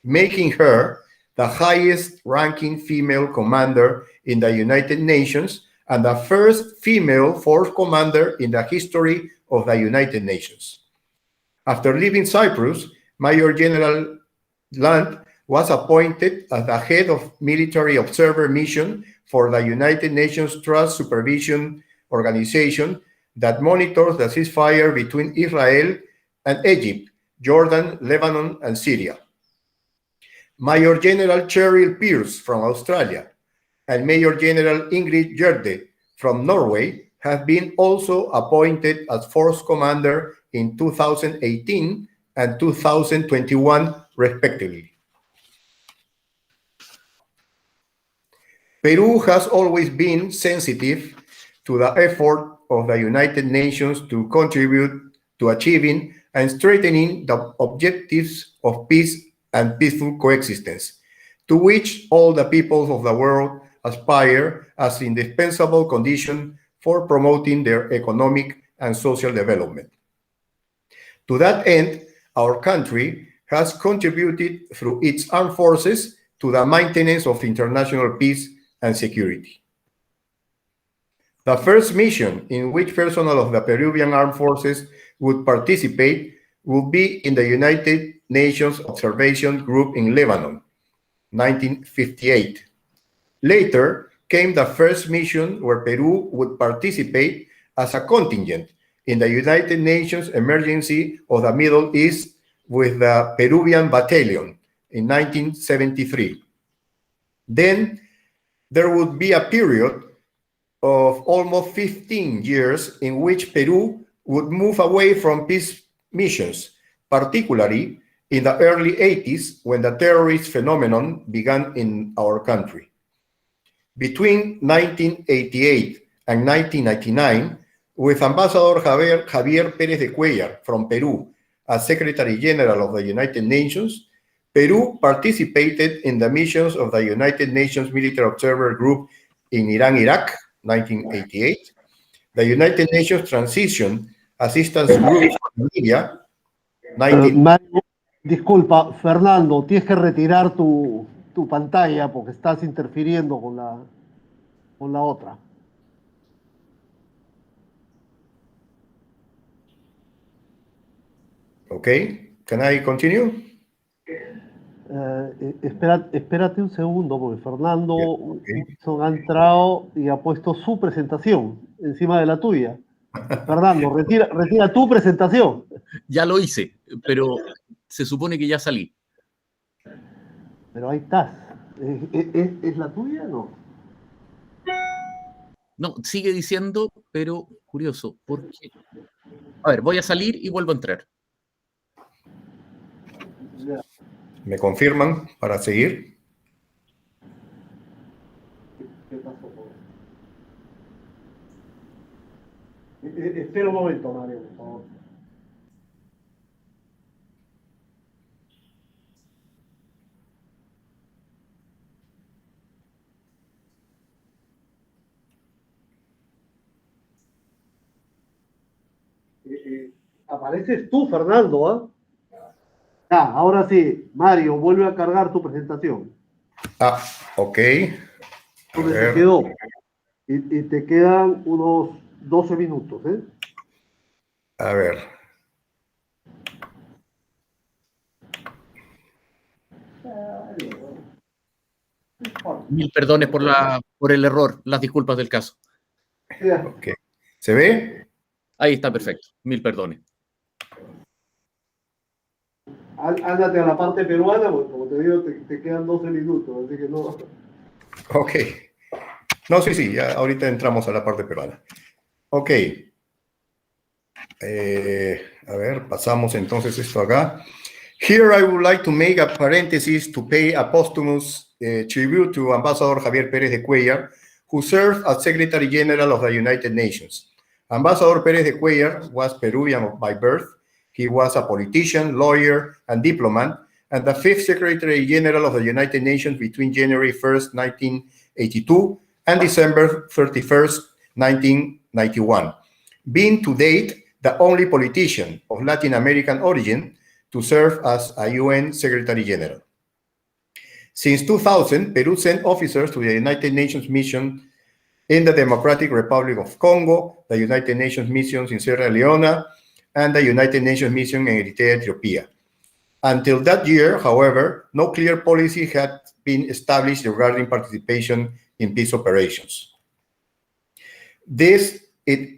Speaker 6: making her the highest ranking female commander in the United Nations and the first female force commander in the history of the United Nations. After leaving Cyprus, Major General Land was appointed as the head of Military Observer Mission for the United Nations Trust Supervision Organization that monitors the ceasefire between Israel and Egypt, Jordan, Lebanon, and Syria. Major General Cheryl Pierce from Australia and Major General Ingrid Gjerde from Norway have been also appointed as force commander in 2018 and 2021, respectively. Peru has always been sensitive to the effort of the United Nations to contribute to achieving and strengthening the objectives of peace and peaceful coexistence, to which all the peoples of the world aspire as indispensable condition for promoting their economic and social development. To that end, our country has contributed through its armed forces to the maintenance of international peace and security. The first mission in which personnel of the Peruvian Armed Forces would participate would be in the United Nations Observation Group in Lebanon, 1958. Later came the first mission where Peru would participate as a contingent in the United Nations Emergency of the Middle East with the Peruvian Battalion in 1973. Then there would be a period of almost 15 years in which Peru would move away from peace missions, particularly in the early 80s when the terrorist phenomenon began in our country. Between 1988 and 1999, with Ambassador Javier Pérez de Cuellar from Peru as Secretary General of the United Nations, Peru participated in the missions of the United Nations Military Observer Group in Iran, Iraq, 1988, the United Nations Transition Assistance Group in Libya,
Speaker 1: Mario, disculpa, Fernando, tienes que retirar tu pantalla porque estás interfiriendo con la otra.
Speaker 6: Okay, can I continue?
Speaker 1: Espérate un segundo, porque Fernando
Speaker 6: Okay.
Speaker 1: Wilson ha entrado y ha puesto su presentación encima de la tuya. Fernando, retira tu presentación.
Speaker 3: Ya lo hice, pero se supone que ya salí.
Speaker 1: Pero ahí estás. ¿Es la tuya o no?
Speaker 3: No, sigue diciendo, pero curioso, porque... A ver, voy a salir y vuelvo a entrar.
Speaker 6: ¿Me confirman para seguir?
Speaker 1: ¿Qué pasó? Espera un momento, Mario, por favor. Apareces tú, Fernando, ¿ah? Ahora sí, Mario, vuelve a cargar tu presentación.
Speaker 6: Ok.
Speaker 1: ¿Dónde se quedó? Y te quedan unos 12 minutos, ¿eh?
Speaker 6: A ver.
Speaker 3: Mil perdones por el error, las disculpas del caso.
Speaker 6: Okay. ¿Se ve?
Speaker 3: Ahí está, perfecto. Mil perdones.
Speaker 1: Ándate a la parte peruana, porque como te digo, te quedan 12 minutos, así que no...
Speaker 6: Ok. No, sí, ya ahorita entramos a la parte peruana. Ok. A ver, pasamos entonces esto acá. Here I would like to make a parenthesis to pay a posthumous tribute to Ambassador Javier Pérez de Cuellar, who served as Secretary General of the United Nations. Ambassador Pérez de Cuellar was Peruvian by birth. He was a politician, lawyer, and diplomat, and the fifth Secretary General of the United Nations between January 1st, 1982, and December 31st, 1991, being to date the only politician of Latin American origin to serve as a UN Secretary General. Since 2000, Peru sent officers to the United Nations mission in the Democratic Republic of Congo, the United Nations missions in Sierra Leone, and the United Nations mission in Eritrea, Ethiopia. Until that year, however, no clear policy had been established regarding participation in peace operations. It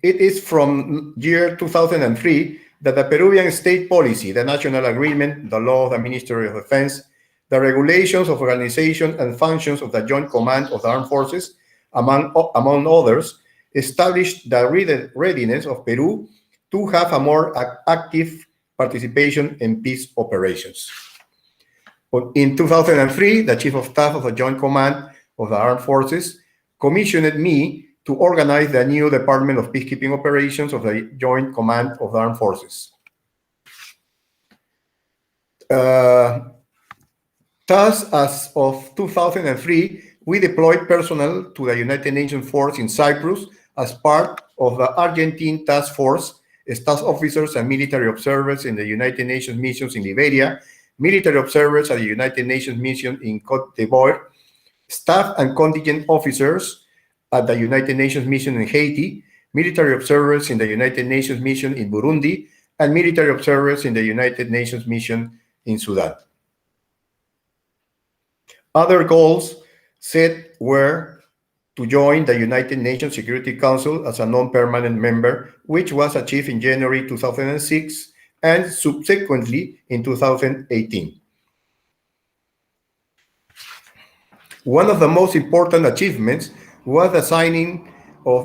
Speaker 6: is from year 2003 that the Peruvian state policy, the national agreement, the law of the Ministry of Defense, the regulations of organization and functions of the Joint Command of the Armed Forces, among others, established the readiness of Peru to have a more active participation in peace operations. In 2003, the Chief of Staff of the Joint Command of the Armed Forces commissioned me to organize the new Department of Peacekeeping Operations of the Joint Command of the Armed Forces. Thus, as of 2003, we deployed personnel to the United Nations force in Cyprus as part of the Argentine Task Force, staff officers and military observers in the United Nations missions in Liberia, military observers at the United Nations mission in Côte d'Ivoire, staff and contingent officers at the United Nations mission in Haiti, military observers in the United Nations mission in Burundi, and military observers in the United Nations mission in Sudan. Other goals set were to join the United Nations Security Council as a non-permanent member, which was achieved in January 2006 and subsequently in 2018. One of the most important achievements was the signing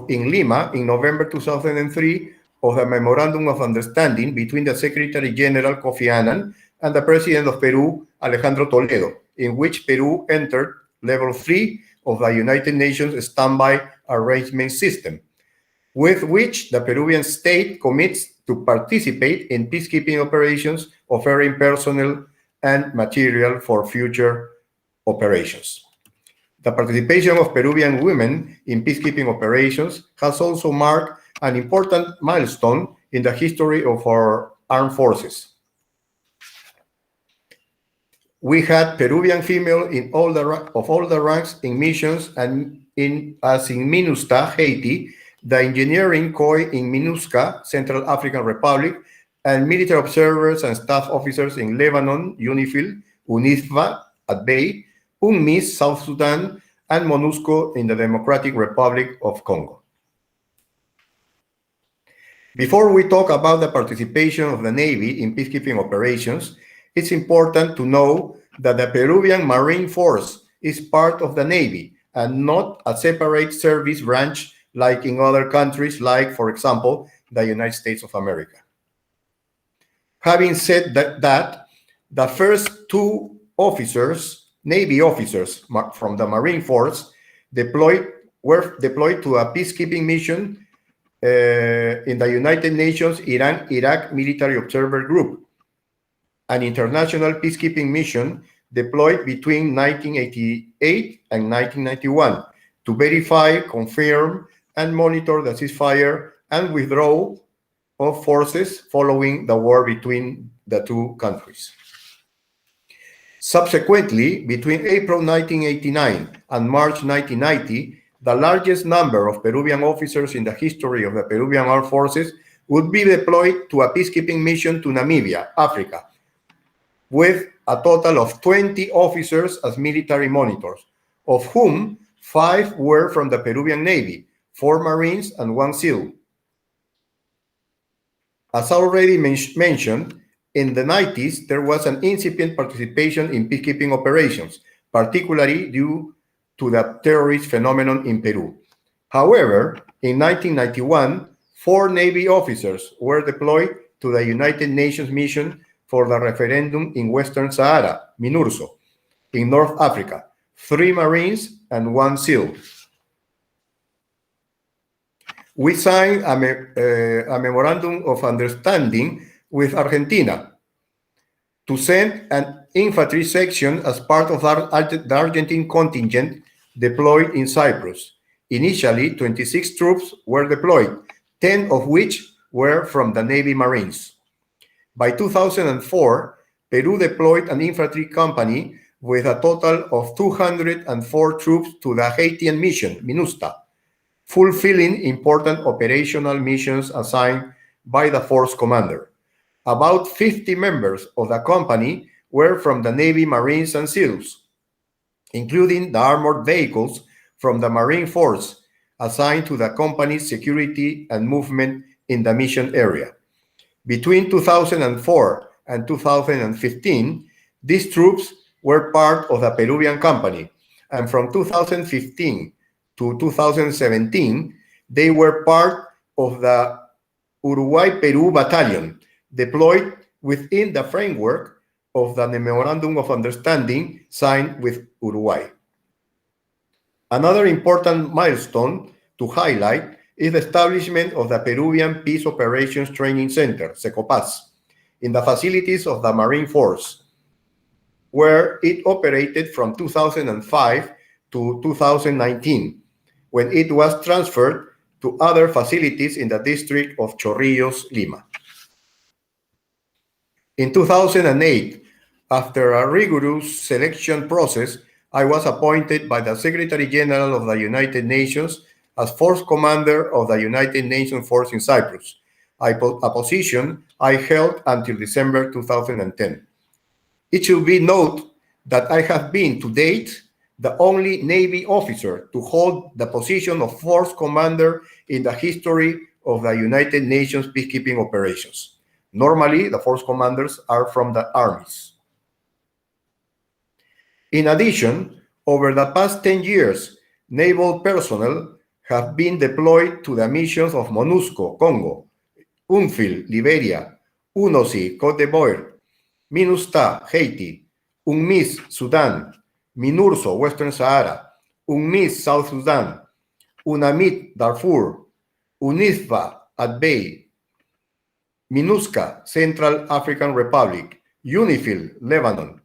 Speaker 6: in Lima in November 2003 of a Memorandum of Understanding between the Secretary General Kofi Annan and the President of Peru, Alejandro Toledo, in which Peru entered Level 3 of the United Nations Standby Arrangement System, with which the Peruvian state commits to participate in peacekeeping operations, offering personnel and material for future operations. The participation of Peruvian women in peacekeeping operations has also marked an important milestone in the history of our armed forces. We had Peruvian female in all the ranks in missions, and as in MINUSTA, Haiti, the engineering COI in MINUSCA, Central African Republic, and military observers and staff officers in Lebanon, UNIFIL, UNISFA at Bay, UNMIS, South Sudan, and MONUSCO in the Democratic Republic of Congo. Before we talk about the participation of the Navy in peacekeeping operations, it's important to know that the Peruvian Marine Force is part of the Navy and not a separate service branch like in other countries, like, for example, the United States of America. Having said that, the first two Navy officers from the Marine Force were deployed to a peacekeeping mission in the United Nations Iran-Iraq Military Observer Group, an international peacekeeping mission deployed between 1988 and 1991 to verify, confirm, and monitor the ceasefire and withdrawal of forces following the war between the two countries. Subsequently, between April 1989 and March 1990, the largest number of Peruvian officers in the history of the Peruvian Armed Forces would be deployed to a peacekeeping mission to Namibia, Africa, with a total of 20 officers as military monitors, of whom 5 were from the Peruvian Navy, 4 Marines, and 1 SEAL. As already mentioned, in the 90s, there was an incipient participation in peacekeeping operations, particularly due to the terrorist phenomenon in Peru. However, in 1991, 4 Navy officers were deployed to the United Nations mission for the referendum in Western Sahara, MINURSO, in North Africa, 3 Marines and 1 SEAL. We signed a memorandum of understanding with Argentina to send an infantry section as part of the Argentine contingent deployed in Cyprus. Initially, 26 troops were deployed, 10 of which were from the Navy Marines. By 2004, Peru deployed an infantry company with a total of 204 troops to the Haitian mission, MINUSTA, fulfilling important operational missions assigned by the force commander. About 50 members of the company were from the Navy, Marines, and SEALs, including the armored vehicles from the Marine Force assigned to the company's security and movement in the mission area. Between 2004 and 2015, these troops were part of the Peruvian company, and from 2015 to 2017, they were part of the Uruguay-Peru Battalion, deployed within the framework of the Memorandum of Understanding signed with Uruguay. Another important milestone to highlight is the establishment of the Peruvian Peace Operations Training Center, SECOPAS, in the facilities of the Marine Force, where it operated from 2005 to 2019, when it was transferred to other facilities in the district of Chorrillos, Lima. In 2008, after a rigorous selection process, I was appointed by the Secretary General of the United Nations as Force Commander of the United Nations Force in Cyprus, a position I held until December 2010. It should be noted that I have been, to date, the only Navy officer to hold the position of Force Commander in the history of the United Nations peacekeeping operations. Normally, the force commanders are from the armies. In addition, over the past 10 years, naval personnel have been deployed to the missions of MONUSCO, Congo, UNFIL, Liberia, UNOSI, Côte d'Ivoire, MINUSTA, Haiti, UNMISS, Sudan, MINURSO, Western Sahara, UNMISS, South Sudan, UNAMID, Darfur, UNISFA, at Bay, MINUSCA, Central African Republic, UNIFIL, Lebanon,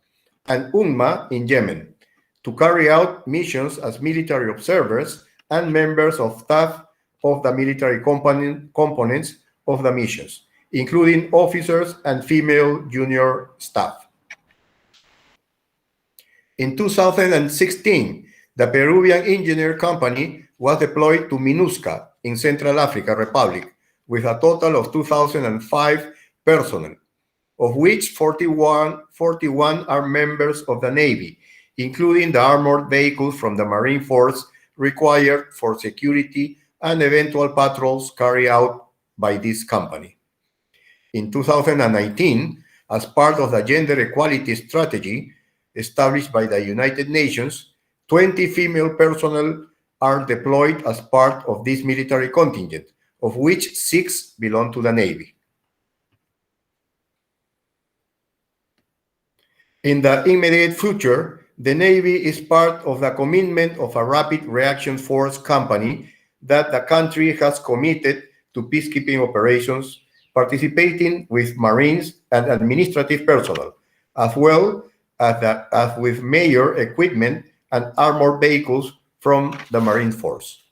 Speaker 6: and UNMA in Yemen, to carry out missions as military observers and members of staff of the military components of the missions, including officers and female junior staff. In 2016, the Peruvian engineer company was deployed to MINUSCA in Central African Republic with a total of 2,005 personnel, of which 41 are members of the Navy, including the armored vehicles from the Marine Force required for security and eventual patrols carried out by this company. In 2019, as part of the gender equality strategy established by the United Nations, 20 female personnel are deployed as part of this military contingent, of which 6 belong to the Navy. In the immediate future, the Navy is part of the commitment of a Rapid Reaction Force company that the country has committed to peacekeeping operations, participating with Marines and administrative personnel, as well as with major equipment and armored vehicles from the Marine Force.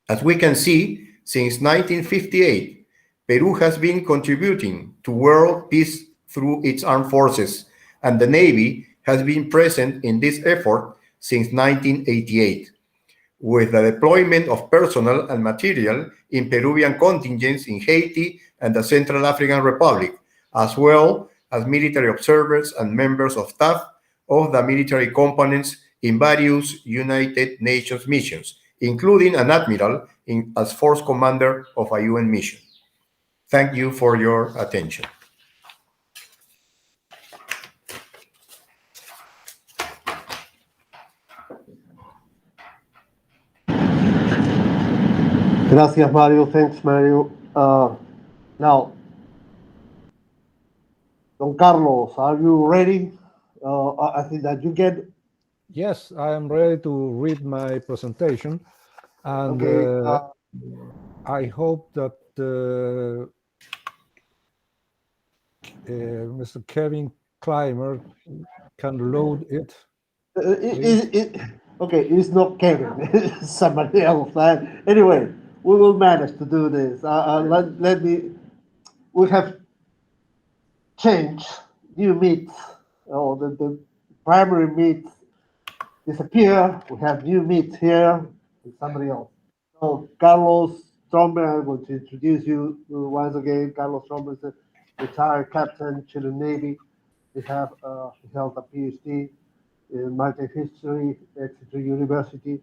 Speaker 6: As we can see, since 1958, Peru has been contributing to world peace through its armed forces, and the Navy has been present in this effort since 1988, with the deployment of personnel and material in Peruvian contingents in Haiti and the Central African Republic, as well as military observers and members of staff of the military components in various United Nations missions, including an admiral as force commander of a UN mission. Thank you for your attention.
Speaker 1: Gracias, Mario. Thanks, Mario. Now, Don Carlos, are you ready? I think that you get.
Speaker 2: Yes, I am ready to read my presentation, and
Speaker 1: Okay,
Speaker 2: I hope that Mr. Kevin Clymer can load it.
Speaker 1: Okay, it's not Kevin, it's somebody else. Anyway, we will manage to do this. We have changed new meets the primary meats disappear. We have new meats here with somebody else. So Carlos Stromberg, I'm going to introduce you once again. Carlos Stromberg is a retired captain, Chilean Navy. He held a PhD in maritime history, Exeter University.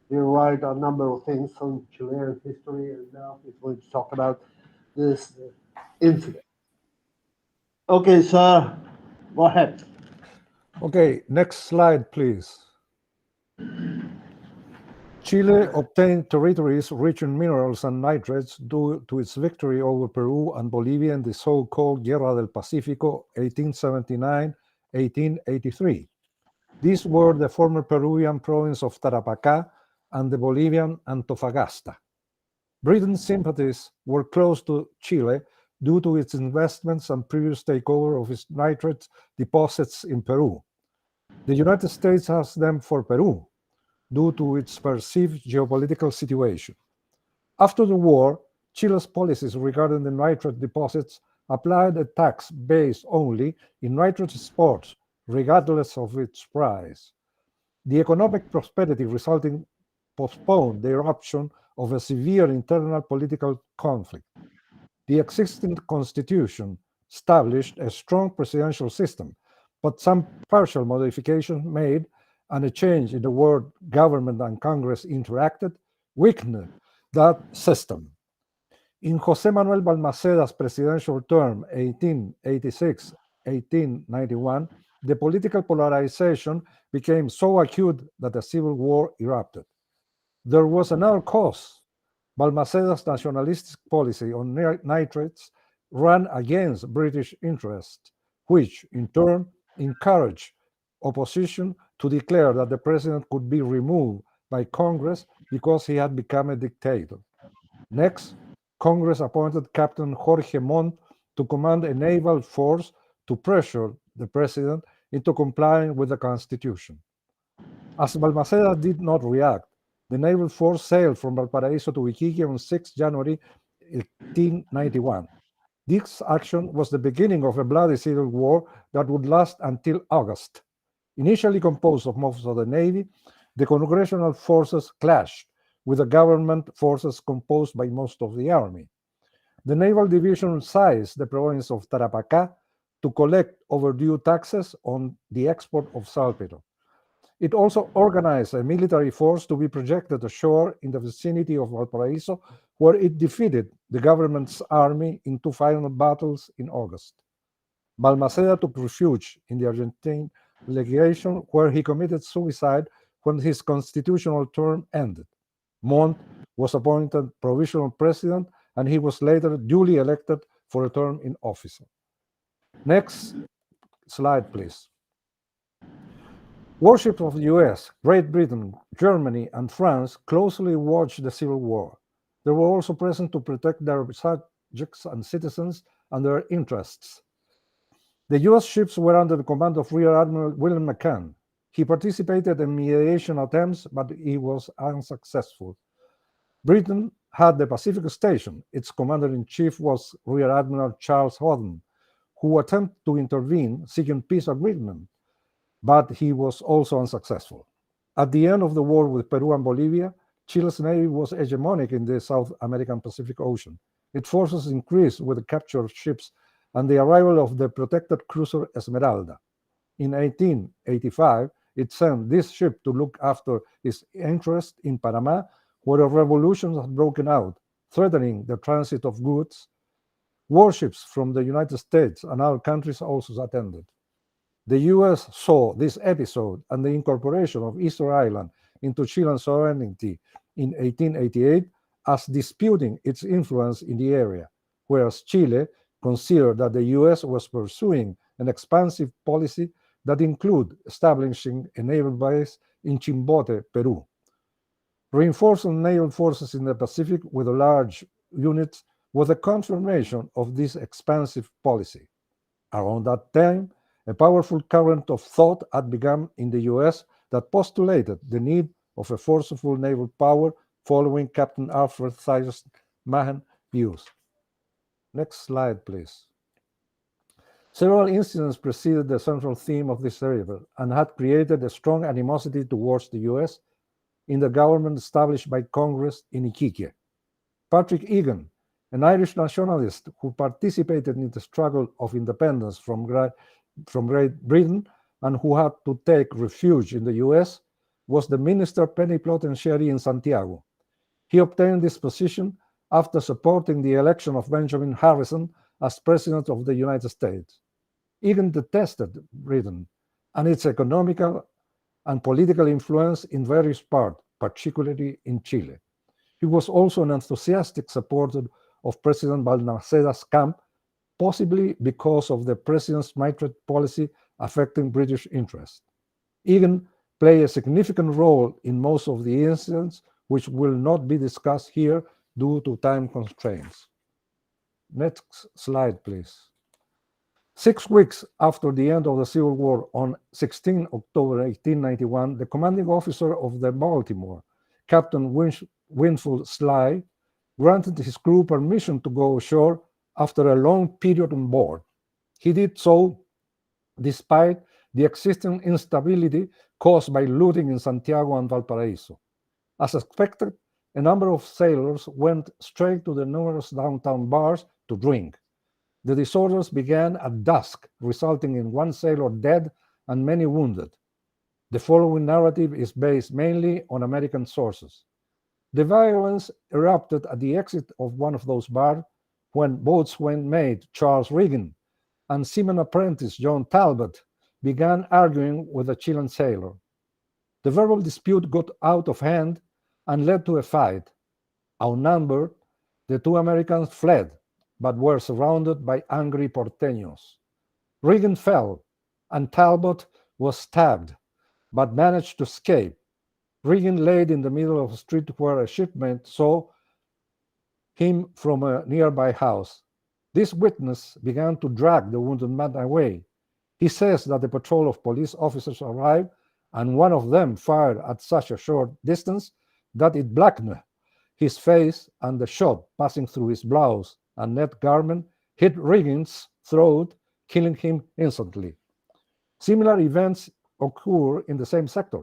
Speaker 1: He wrote a number of things on Chilean history, and now he's going to talk about this incident. Okay, sir, go ahead.
Speaker 2: Okay, next slide, please. Chile obtained territories rich in minerals and nitrates due to its victory over Peru and Bolivia in the so-called Guerra del Pacífico 1879-1883. These were the former Peruvian province of Tarapacá and the Bolivian Antofagasta. Britain's sympathies were close to Chile due to its investments and previous takeover of its nitrate deposits in Peru. The United States asked them for Peru due to its perceived geopolitical situation. After the war, Chile's policies regarding the nitrate deposits applied a tax based only in nitrate exports, regardless of its price. The economic prosperity resulting postponed the eruption of a severe internal political conflict. The existing constitution established a strong presidential system, but some partial modifications made and a change in the way government and Congress interacted weakened that system. In José Manuel Balmaceda's presidential term, 1886-1891, the political polarization became so acute that a civil war erupted. There was another cause. Balmaceda's nationalistic policy on nitrates ran against British interests, which in turn encouraged opposition to declare that the president could be removed by Congress because he had become a dictator. Next, Congress appointed Captain Jorge Montt to command a naval force to pressure the president into complying with the Constitution. As Balmaceda did not react, the naval force sailed from Valparaiso to Iquique on 6 January 1891. This action was the beginning of a bloody civil war that would last until August. Initially composed of most of the Navy, the congressional forces clashed with the government forces composed by most of the Army. The naval division seized the province of Tarapacá to collect overdue taxes on the export of saltpeter. It also organized a military force to be projected ashore in the vicinity of Valparaiso, where it defeated the government's army in 2 final battles in August. Balmaceda took refuge in the Argentine legation, where he committed suicide when his constitutional term ended. Montt was appointed provisional president, and he was later duly elected for a term in office. Next slide, please. Warships of the US, Great Britain, Germany, and France closely watched the Civil War. They were also present to protect their subjects and citizens and their interests. The US ships were under the command of Rear Admiral William McCann. He participated in mediation attempts, but he was unsuccessful. Britain had the Pacific Station. Its commander-in-chief was Rear Admiral Charles Hodden, who attempted to intervene, seeking peace agreement, but he was also unsuccessful. At the end of the war with Peru and Bolivia, Chile's navy was hegemonic in the South American Pacific Ocean. Its forces increased with the capture of ships and the arrival of the protected cruiser Esmeralda. In 1885, it sent this ship to look after its interests in Panama, where a revolution had broken out, threatening the transit of goods. Warships from the United States and other countries also attended. The US saw this episode and the incorporation of Easter Island into Chilean sovereignty in 1888 as disputing its influence in the area, whereas Chile considered that the US was pursuing an expansive policy that included establishing a naval base in Chimbote, Peru. Reinforcing naval forces in the Pacific with large units was a confirmation of this expansive policy. Around that time, a powerful current of thought had begun in the US that postulated the need of a forceful naval power following Captain Alfred Cyrus Mahan views. Next slide, please. Several incidents preceded the central theme of this article and had created a strong animosity towards the US in the government established by Congress in Iquique. Patrick Egan, an Irish nationalist who participated in the struggle of independence from Great Britain and who had to take refuge in the US, was the minister plenipotentiary in Santiago. He obtained this position after supporting the election of Benjamin Harrison as President of the United States. Egan detested Britain and its economical and political influence in various parts, particularly in Chile. He was also an enthusiastic supporter of President Balmaceda's camp, possibly because of the president's migrant policy affecting British interests. Egan played a significant role in most of the incidents, which will not be discussed here due to time constraints. Next slide, please. 6 weeks after the end of the Civil War, on 16 October 1891, the commanding officer of the Baltimore, Captain Winfield Sly, granted his crew permission to go ashore after a long period on board. He did so despite the existing instability caused by looting in Santiago and Valparaiso. As expected, a number of sailors went straight to the numerous downtown bars to drink. The disorders began at dusk, resulting in one sailor dead and many wounded. The following narrative is based mainly on American sources. The violence erupted at the exit of one of those bars when boatswain mate Charles Regan and seaman apprentice John Talbot began arguing with a Chilean sailor. The verbal dispute got out of hand and led to a fight. Outnumbered, the two Americans fled, but were surrounded by angry porteños. Regan fell, and Talbot was stabbed, but managed to escape. Regan laid in the middle of a street where a shipmate saw him from a nearby house. This witness began to drag the wounded man away. He says that a patrol of police officers arrived, and one of them fired at such a short distance that it blackened his face, and the shot, passing through his blouse and net garment, hit Regan's throat, killing him instantly. Similar events occur in the same sector,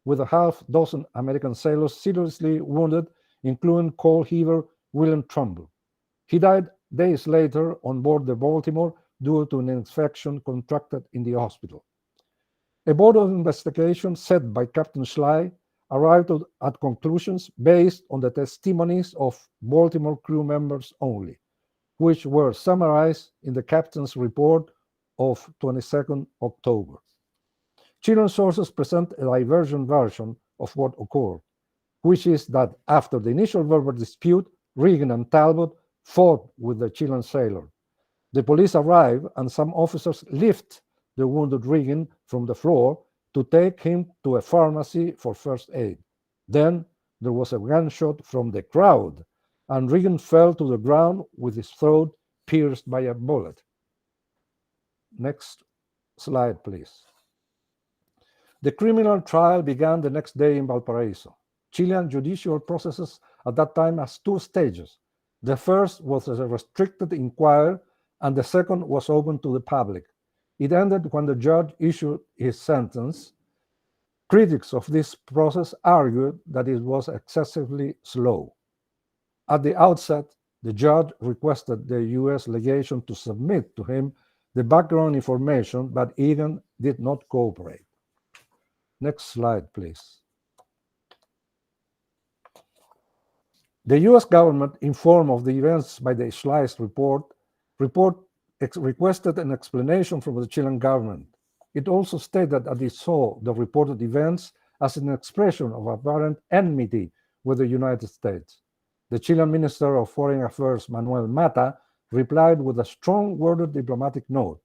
Speaker 2: with a half-dozen American sailors seriously wounded, including coal heaver William Trumbull. He died days later on board the Baltimore due to an infection contracted in the hospital. A board of investigation set by Captain Sly arrived at conclusions based on the testimonies of Baltimore crew members only, which were summarized in the captain's report of 22nd October. Chilean sources present a divergent version of what occurred, which is that after the initial verbal dispute, Regan and Talbot fought with the Chilean sailor. The police arrived, and some officers lift the wounded Regan from the floor to take him to a pharmacy for first aid. Then there was a gunshot from the crowd, and Regan fell to the ground with his throat pierced by a bullet. Next slide, please. The criminal trial began the next day in Valparaiso. Chilean judicial processes at that time has 2 stages. The first was a restricted inquiry, and the second was open to the public. It ended when the judge issued his sentence. Critics of this process argued that it was excessively slow. At the outset, the judge requested the U.S. legation to submit to him the background information, but Egan did not cooperate. Next slide, please. The U.S. government, informed of the events by the Sly's report requested an explanation from the Chilean government. It also stated that it saw the reported events as an expression of apparent enmity with the United States. The Chilean Minister of Foreign Affairs, Manuel Mata, replied with a strong-worded diplomatic note.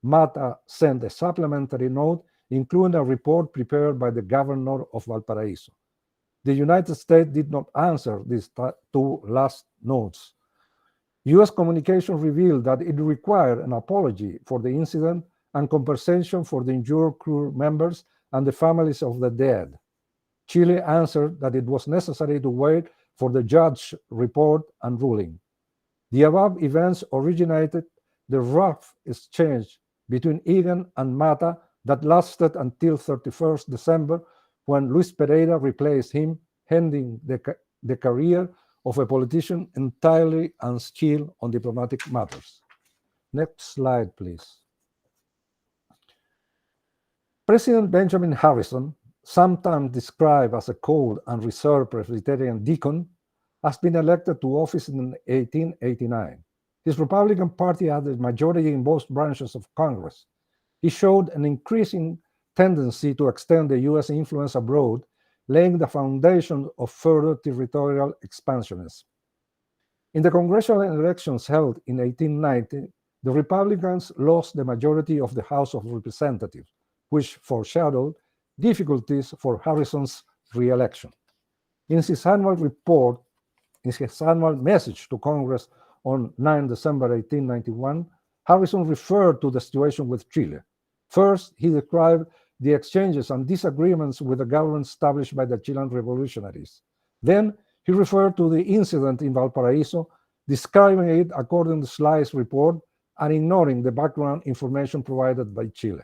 Speaker 2: Mata sent a supplementary note, including a report prepared by the governor of Valparaiso. The United States did not answer these 2 last notes. U.S. communication revealed that it required an apology for the incident and compensation for the injured crew members and the families of the dead. Chile answered that it was necessary to wait for the judge's report and ruling. The above events originated the rough exchange between Egan and Mata that lasted until 31st December, when Luis Pereira replaced him, ending the career of a politician entirely unskilled on diplomatic matters. Next slide, please. President Benjamin Harrison, sometimes described as a cold and reserved Presbyterian deacon, has been elected to office in 1889. His Republican Party had the majority in both branches of Congress. He showed an increasing tendency to extend the U.S. influence abroad, laying the foundation of further territorial expansionism. In the congressional elections held in 1890, the Republicans lost the majority of the House of Representatives, which foreshadowed difficulties for Harrison's re-election. In his annual report, in his annual message to Congress on 9 December 1891, Harrison referred to the situation with Chile. First, he described the exchanges and disagreements with the government established by the Chilean revolutionaries. Then, he referred to the incident in Valparaiso, describing it according to Sly's report and ignoring the background information provided by Chile.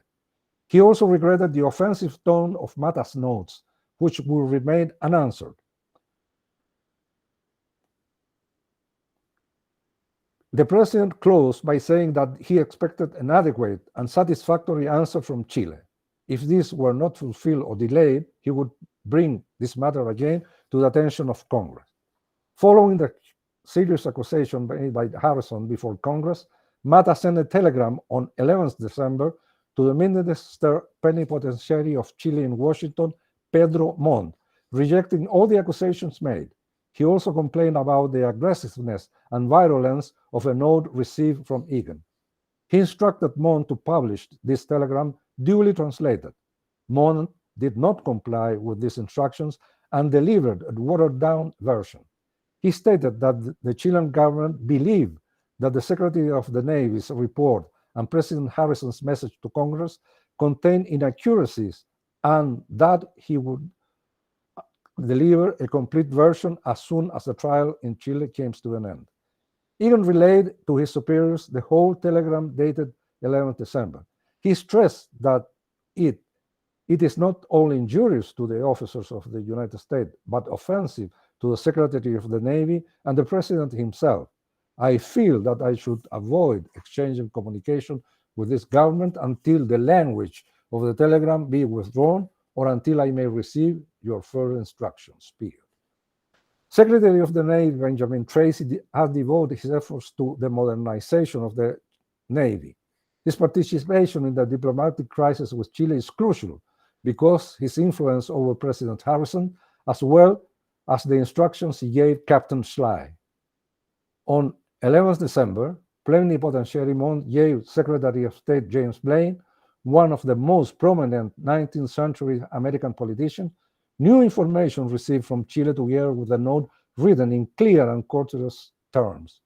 Speaker 2: He also regretted the offensive tone of Mata's notes, which will remain unanswered. The president closed by saying that he expected an adequate and satisfactory answer from Chile. If this were not fulfilled or delayed, he would bring this matter again to the attention of Congress. Following the serious accusation made by Harrison before Congress, Mata sent a telegram on 11th December to the Minister Plenipotentiary of Chile in Washington, Pedro Montt, rejecting all the accusations made. He also complained about the aggressiveness and violence of a note received from Egan. He instructed Montt to publish this telegram duly translated. Montt did not comply with these instructions and delivered a watered-down version. He stated that the Chilean government believed that the Secretary of the Navy's report and President Harrison's message to Congress contained inaccuracies and that he would deliver a complete version as soon as the trial in Chile came to an end. Egan relayed to his superiors the whole telegram dated 11th December. He stressed that it is not only injurious to the officers of the United States, but offensive to the Secretary of the Navy and the President himself. I feel that I should avoid exchanging communication with this government until the language of the telegram be withdrawn or until I may receive your further instructions, period. Secretary of the Navy Benjamin Tracy has devoted his efforts to the modernization of the Navy. His participation in the diplomatic crisis with Chile is crucial because his influence over President Harrison, as well as the instructions he gave Captain Sly. On 11th December, Plenipotentiary Montt gave Secretary of State James Blaine, one of the most prominent 19th century American politicians, new information received from Chile together with a note written in clear and courteous terms.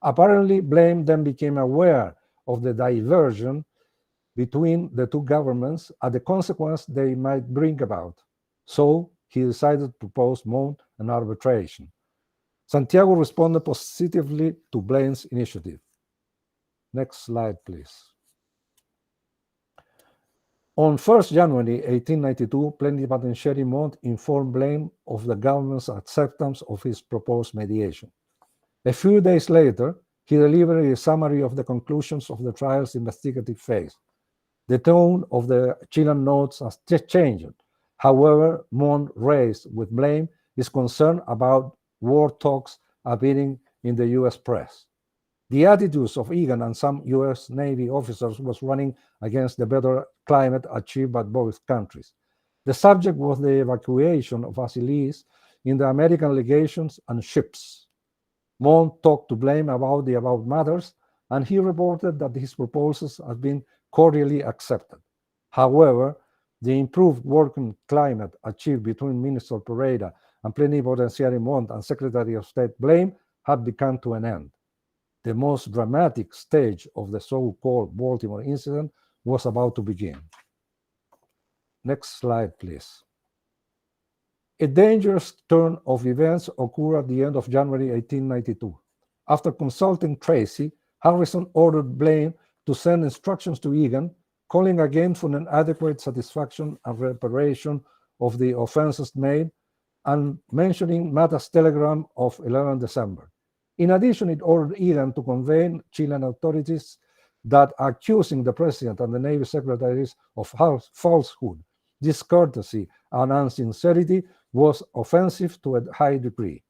Speaker 2: Apparently, Blaine then became aware of the diversion between the two governments and the consequence they might bring about. So he decided to propose Montt an arbitration. Santiago responded positively to Blaine's initiative. Next slide, please. On 1st January 1892, Plenipotentiary Montt informed Blaine of the government's acceptance of his proposed mediation. A few days later, he delivered a summary of the conclusions of the trial's investigative phase. The tone of the Chilean notes has changed. However, Montt raised with Blaine his concern about war talks appearing in the U.S. press. The attitudes of Egan and some U.S. Navy officers was running against the better climate achieved by both countries. The subject was the evacuation of asylees in the American legations and ships. Montt talked to Blaine about the above matters, and he reported that his proposals had been cordially accepted. However, the improved working climate achieved between Minister Pereira and Plenipotentiary Montt and Secretary of State Blaine had become to an end. The most dramatic stage of the so-called Baltimore incident was about to begin. Next slide, please. A dangerous turn of events occurred at the end of January 1892. After consulting Tracy, Harrison ordered Blaine to send instructions to Egan, calling again for an adequate satisfaction and reparation of the offenses made, and mentioning Mata's telegram of 11 December. In addition, it ordered Egan to convey Chilean authorities that accusing the president and the Navy secretaries of falsehood, discourtesy, and insincerity was offensive to a high degree.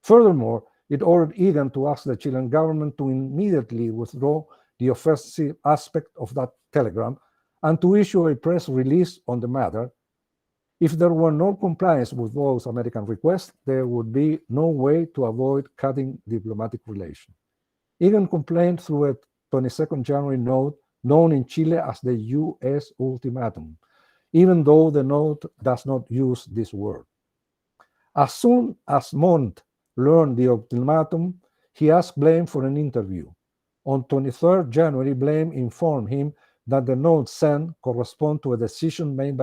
Speaker 2: Furthermore, it ordered Egan to ask the Chilean government to immediately withdraw the offensive aspect of that telegram and to issue a press release on the matter. If there were no compliance with those American requests, there would be no way to avoid cutting diplomatic relations. Egan complained through a 22nd January note known in Chile as the Us Ultimatum, even though the note does not use this word. As soon as Montt learned the ultimatum, he asked Blaine for an interview. On 23rd January, Blaine informed him that the note sent corresponded to a decision made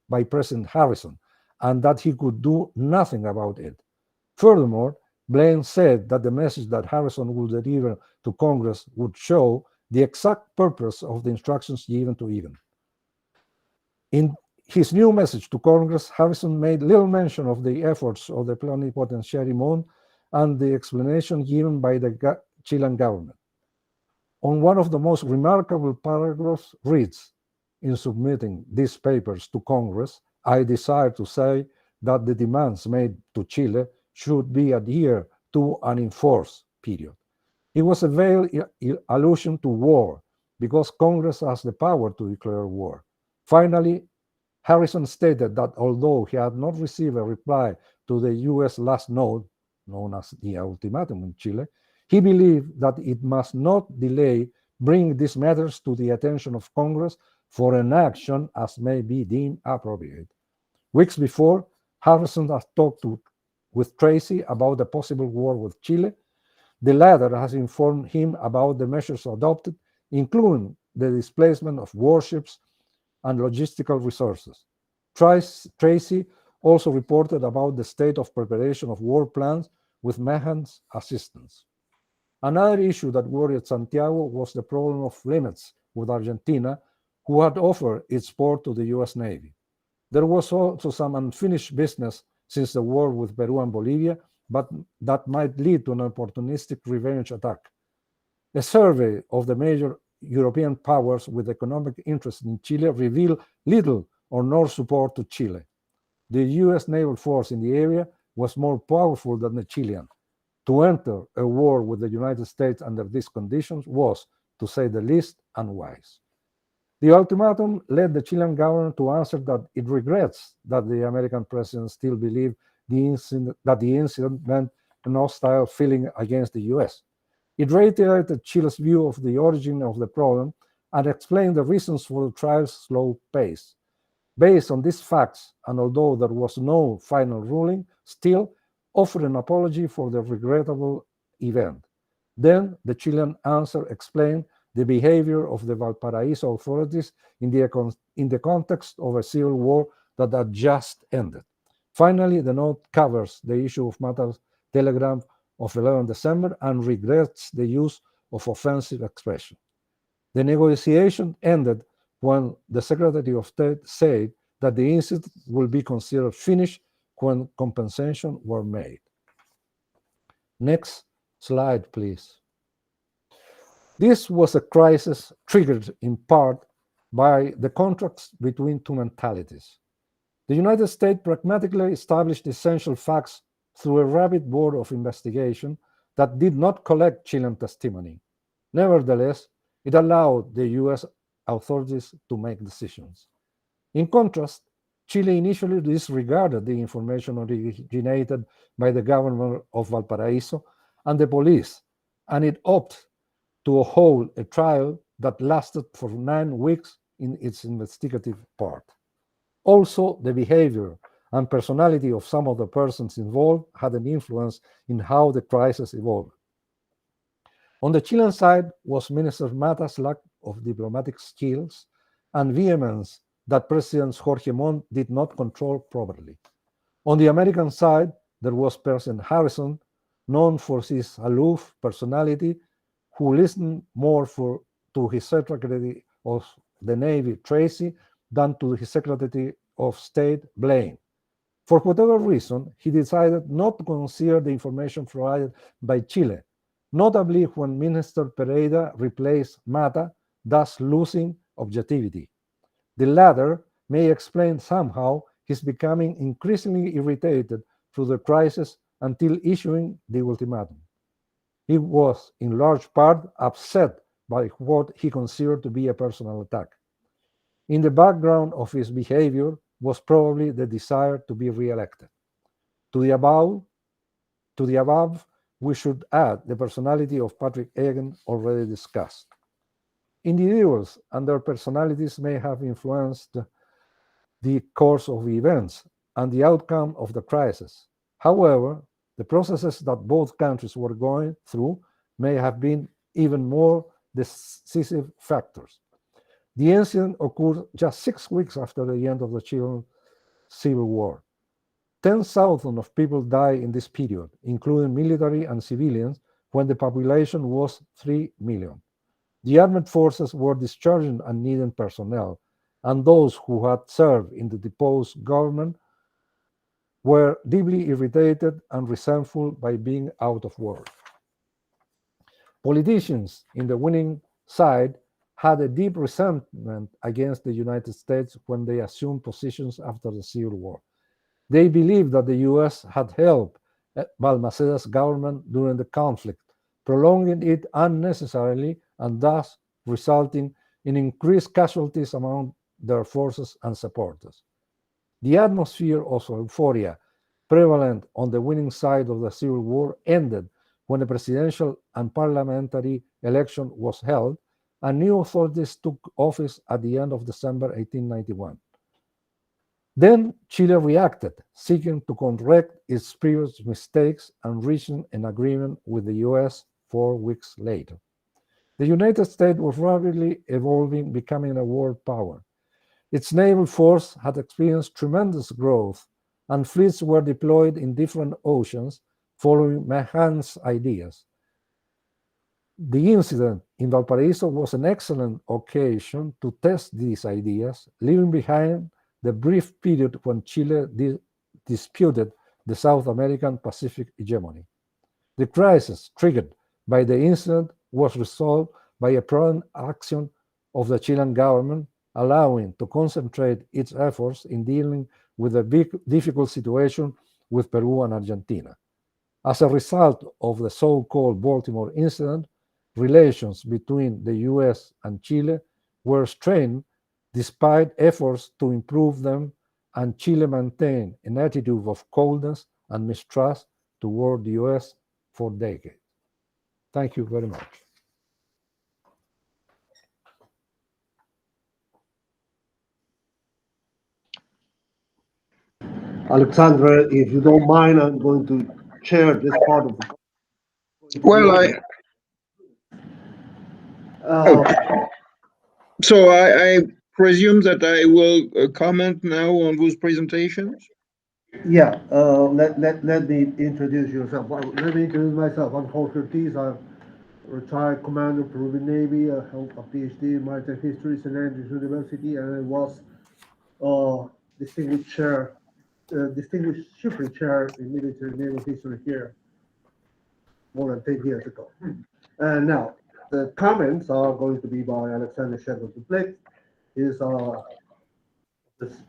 Speaker 2: by President Harrison, and that he could do nothing about it. Furthermore, Blaine said that the message that Harrison would deliver to Congress would show the exact purpose of the instructions given to Egan. In his new message to Congress, Harrison made little mention of the efforts of the plenipotentiary Montt and the explanation given by the Chilean government. On one of the most remarkable paragraphs reads, "In submitting these papers to Congress, I desire to say that the demands made to Chile should be adhered to and enforced, period." It was a veiled allusion to war, because Congress has the power to declare war. Finally, Harrison stated that although he had not received a reply to the U.S. last note, known as the ultimatum in Chile, he believed that it must not delay bringing these matters to the attention of Congress for an action as may be deemed appropriate. Weeks before, Harrison had talked with Tracy about a possible war with Chile. The latter has informed him about the measures adopted, including the displacement of warships and logistical resources. Tracy also reported about the state of preparation of war plans with Mahan's assistance. Another issue that worried Santiago was the problem of limits with Argentina, who had offered its port to the U.S. Navy. There was also some unfinished business since the war with Peru and Bolivia, but that might lead to an opportunistic revenge attack. A survey of the major European powers with economic interest in Chile revealed little or no support to Chile. The U.S. naval force in the area was more powerful than the Chilean. To enter a war with the United States under these conditions was, to say the least, unwise. The ultimatum led the Chilean government to answer that it regrets that the American president still believed that the incident meant an hostile feeling against the U.S. It reiterated Chile's view of the origin of the problem and explained the reasons for the trial's slow pace. Based on these facts, and although there was no final ruling, still offered an apology for the regrettable event. Then the Chilean answer explained the behavior of the Valparaiso authorities in the context of a civil war that had just ended. Finally, the note covers the issue of Mata's telegram of 11 December and regrets the use of offensive expression. The negotiation ended when the Secretary of State said that the incident will be considered finished when compensation were made. Next slide, please. This was a crisis triggered in part by the contrast between two mentalities. The United States pragmatically established essential facts through a rapid board of investigation that did not collect Chilean testimony. Nevertheless, it allowed the U.S. authorities to make decisions. In contrast, Chile initially disregarded the information originated by the governor of Valparaiso and the police, and it opted to hold a trial that lasted for 9 weeks in its investigative part. Also, the behavior and personality of some of the persons involved had an influence in how the crisis evolved. On the Chilean side was Minister Mata's lack of diplomatic skills and vehemence that President Jorge Montt did not control properly. On the American side, there was President Harrison, known for his aloof personality, who listened more to his Secretary of the Navy, Tracy, than to his Secretary of State, Blaine. For whatever reason, he decided not to consider the information provided by Chile, notably when Minister Pereira replaced Mata, thus losing objectivity. The latter may explain somehow his becoming increasingly irritated through the crisis until issuing the ultimatum. He was in large part upset by what he considered to be a personal attack. In the background of his behavior was probably the desire to be re-elected. To the above, we should add the personality of Patrick Egan already discussed. Individuals and their personalities may have influenced the course of events and the outcome of the crisis. However, the processes that both countries were going through may have been even more decisive factors. The incident occurred just 6 weeks after the end of the Chilean Civil War. 10,000 of people died in this period, including military and civilians, when the population was 3 million. The armed forces were discharging and needing personnel, and those who had served in the deposed government were deeply irritated and resentful by being out of work. Politicians in the winning side had a deep resentment against the United States when they assumed positions after the Civil War. They believed that the U.S. had helped Balmaceda's government during the conflict, prolonging it unnecessarily and thus resulting in increased casualties among their forces and supporters. The atmosphere of euphoria prevalent on the winning side of the Civil War ended when a presidential and parliamentary election was held, and new authorities took office at the end of December 1891. Then Chile reacted, seeking to correct its previous mistakes and reaching an agreement with the US 4 weeks later. The United States was rapidly evolving, becoming a world power. Its naval force had experienced tremendous growth, and fleets were deployed in different oceans, following Mahan's ideas. The incident in Valparaiso was an excellent occasion to test these ideas, leaving behind the brief period when Chile disputed the South American Pacific hegemony. The crisis triggered by the incident was resolved by a prompt action of the Chilean government, allowing to concentrate its efforts in dealing with a difficult situation with Peru and Argentina. As a result of the so-called Baltimore incident, relations between the US and Chile were strained despite efforts to improve them, and Chile maintained an attitude of coldness and mistrust toward the US for decades. Thank you very much.
Speaker 1: Alexandra, if you don't mind, I'm going to chair this part of the.
Speaker 4: Well, so I presume that I will comment now on those presentations.
Speaker 1: Yeah, let me introduce yourself. Let me introduce myself. I'm Jorge Ortiz. I'm retired commander, Peruvian Navy. I held a PhD in maritime history at St. Andrews University, and I was distinguished shipbuilding chair in military naval history here more than 10 years ago. And now, the comments are going to be by Alexander Shepard Duplex. He's this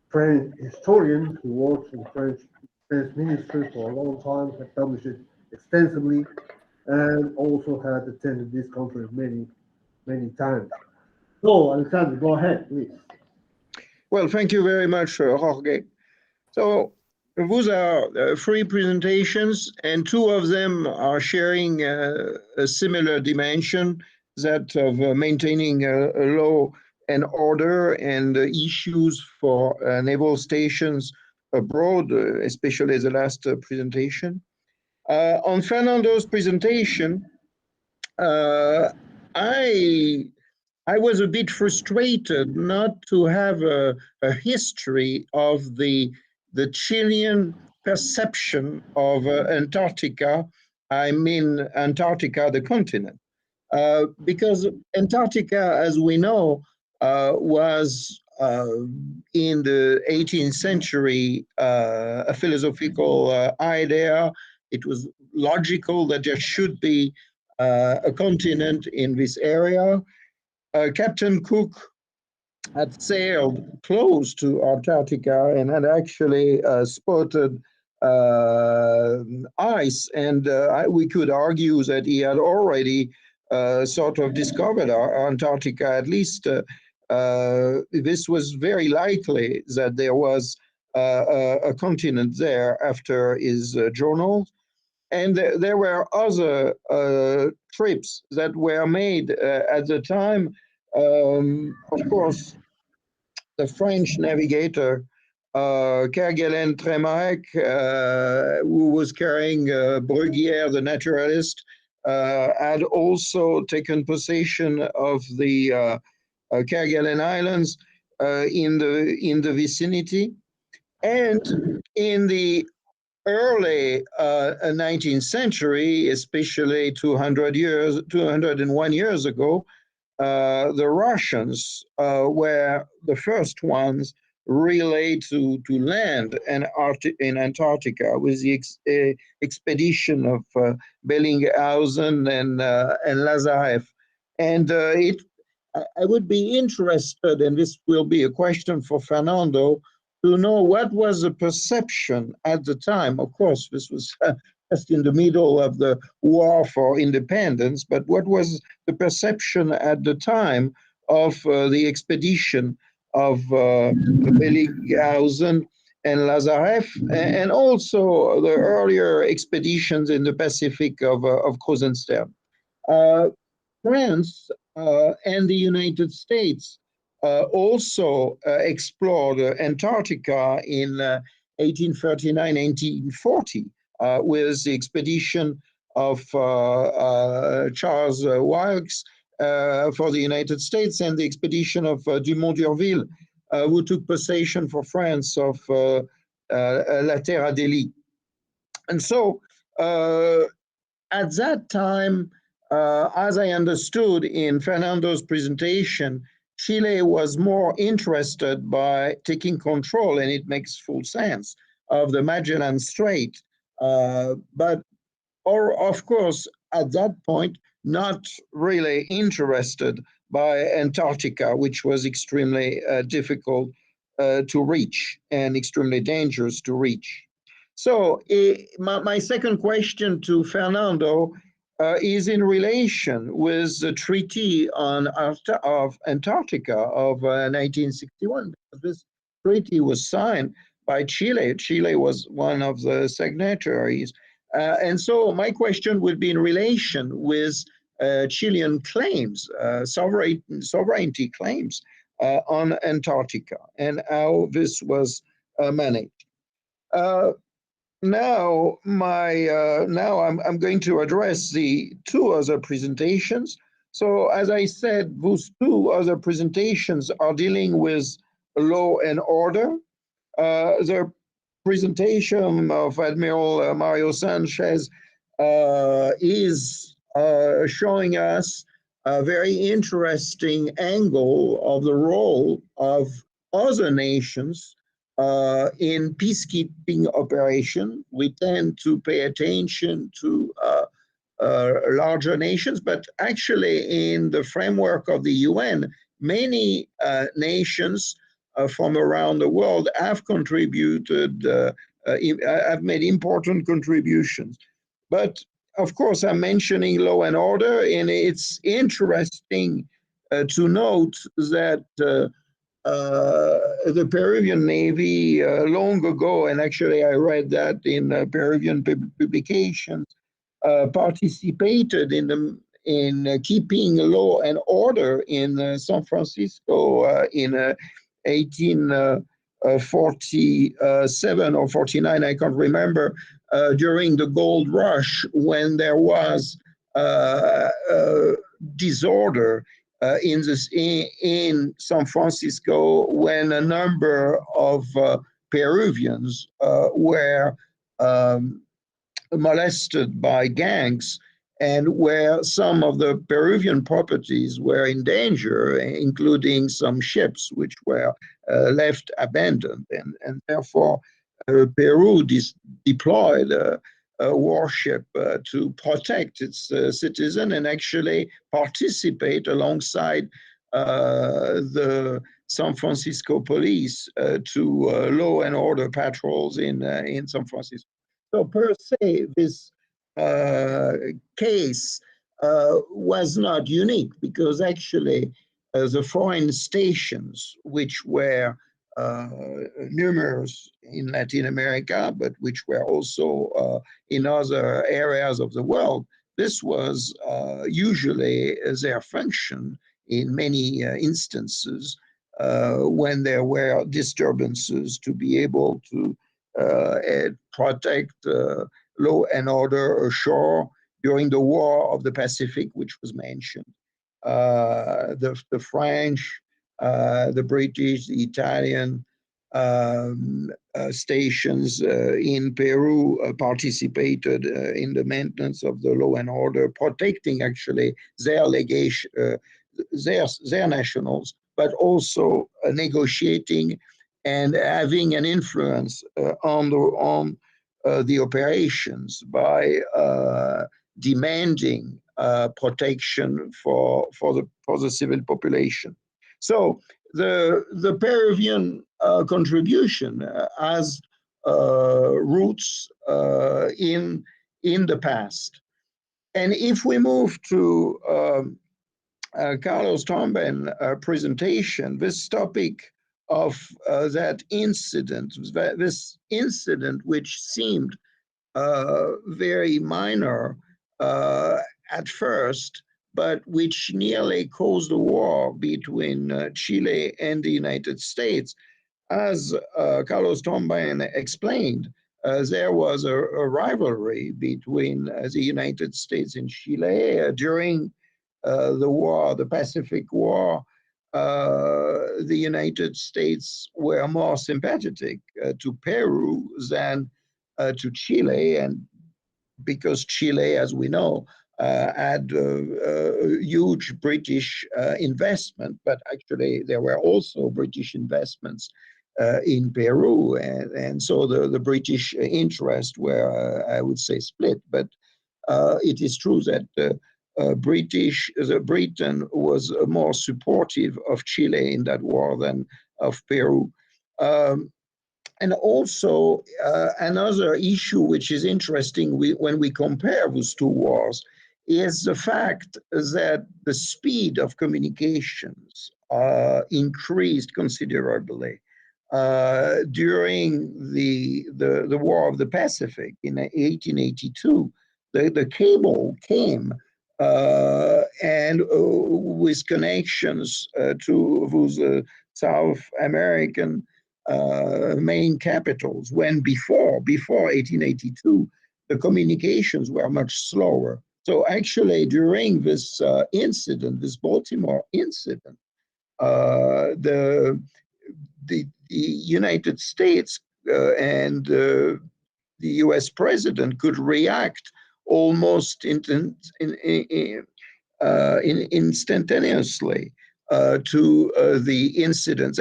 Speaker 1: French historian who worked in the French Defense Ministry for a long time, had published it extensively, and also had attended this conference many times. So, Alexander, go ahead, please.
Speaker 4: Well, thank you very much, Jorge. So those are 3 presentations, and 2 of them are sharing a similar dimension, that of maintaining a law and order and issues for naval stations abroad, especially the last presentation. On Fernando's presentation, I was a bit frustrated not to have a history of the Chilean perception of Antarctica I mean Antarctica, the continent, because Antarctica, as we know, was in the 18th century a philosophical idea. It was logical that there should be a continent in this area. Captain Cook had sailed close to Antarctica and had actually spotted ice, and we could argue that he had already sort of discovered Antarctica. At least this was very likely that there was a continent there after his journals. And there were other trips that were made at the time. Of course, the French navigator Kerguelen Tremarec, who was carrying Bruguière, the naturalist, had also taken possession of the Kerguelen Islands in the vicinity. And in the early 19th century, especially 201 years ago, the Russians were the first ones really to land in Antarctica with the expedition of Bellinghausen and Lazarev. And I would be interested, and this will be a question for Fernando, to know what was the perception at the time. Of course, this was just in the middle of the war for independence, but what was the perception at the time of the expedition of Bellinghausen and Lazarev, and also the earlier expeditions in the Pacific of Krusenstern? France and the United States also explored Antarctica in 1839, 1840, with the expedition of Charles Wilkes for the United States and the expedition of Dumont d'Urville, who took possession for France of La Terre Adélie. And so at that time, as I understood in Fernando's presentation, Chile was more interested by taking control, and it makes full sense, of the Magellan Strait. But of course, at that point, not really interested by Antarctica, which was extremely difficult to reach and extremely dangerous to reach. So my second question to Fernando is in relation with the Treaty of Antarctica of 1961. This treaty was signed by Chile. Chile was one of the signatories. And so my question would be in relation with Chilean claims, sovereignty claims on Antarctica, and how this was managed. Now I'm going to address the two other presentations. So as I said, those two other presentations are dealing with law and order. The presentation of Admiral Mario Sanchez is showing us a very interesting angle of the role of other nations in peacekeeping operation. We tend to pay attention to larger nations, but actually in the framework of the UN, many nations from around the world have contributed, have made important contributions. But of course, I'm mentioning law and order, and it's interesting to note that the Peruvian Navy long ago, and actually I read that in Peruvian publications, participated in keeping law and order in San Francisco in 1847 or 49, I can't remember, during the gold rush, when there was disorder in San Francisco, when a number of Peruvians were molested by gangs, and where some of the Peruvian properties were in danger, including some ships which were left abandoned. And therefore, Peru deployed a warship to protect its citizen and actually participate alongside the San Francisco police to law and order patrols in San Francisco. So per se, this case was not unique, because actually the foreign stations, which were numerous in Latin America, but which were also in other areas of the world, this was usually their function in many instances when there were disturbances, to be able to protect law and order ashore during the War of the Pacific, which was mentioned. The French, the British, the Italian stations in Peru participated in the maintenance of the law and order, protecting actually their legation, their nationals, but also negotiating and having an influence on the operations by demanding protection for the civil population. So the Peruvian contribution has roots in the past. And if we move to Carlos Tomben's presentation, this topic of that incident, this incident which seemed very minor at first, but which nearly caused a war between Chile and the United States. As Carlos Tomben explained, there was a rivalry between the United States and Chile during the war, the Pacific War. The United States were more sympathetic to Peru than to Chile, and because Chile, as we know, had huge British investment, but actually there were also British investments in Peru, and so the British interests were, I would say, split. But it is true that Britain was more supportive of Chile in that war than of Peru. And also another issue which is interesting when we compare those two wars is the fact that the speed of communications increased considerably. During the War of the Pacific in 1882, the cable came and with connections to those South American main capitals, when before 1882, the communications were much slower. So actually during this incident, this Baltimore incident, the United States and the US president could react almost instantaneously to the incidents.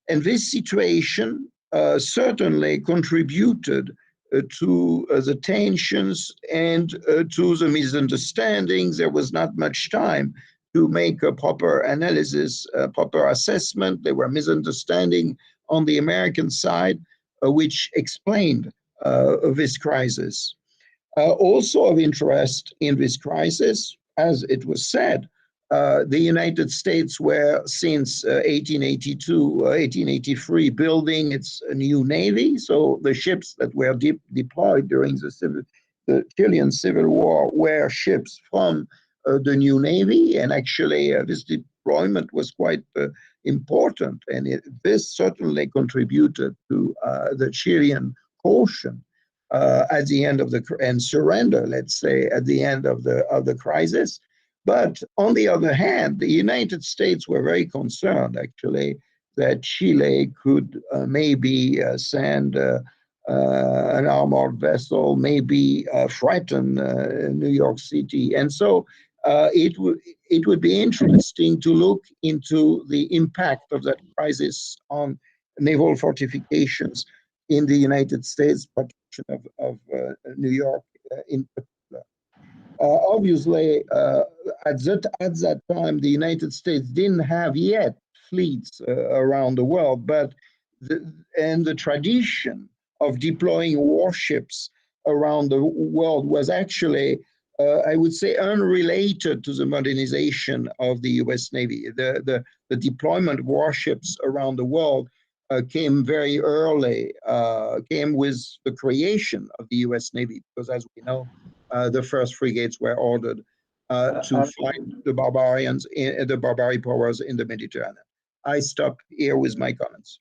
Speaker 4: And this situation certainly contributed to the tensions and to the misunderstandings. There was not much time to make a proper analysis, a proper assessment. There were misunderstandings on the American side, which explained this crisis. Also of interest in this crisis, as it was said, the United States were, since 1882, 1883, building its new Navy. So the ships that were deployed during the Chilean Civil War were ships from the new Navy. And actually, this deployment was quite important. And this certainly contributed to the Chilean caution at the end of and surrender, let's say, at the end of the crisis. But on the other hand, the United States were very concerned, actually, that Chile could maybe send an armored vessel maybe threaten New York City. And so it would be interesting to look into the impact of that crisis on naval fortifications in the United States, protection of New York in particular. Obviously, at that time, the United States didn't have yet fleets around the world, but the tradition of deploying warships around the world was actually, I would say, unrelated to the modernization of the U.S. Navy. The deployment of warships around the world came very early, came with the creation of the U.S. Navy, because as we know, the first frigates were ordered to fight the barbaric powers in the Mediterranean. I stop here with my comments.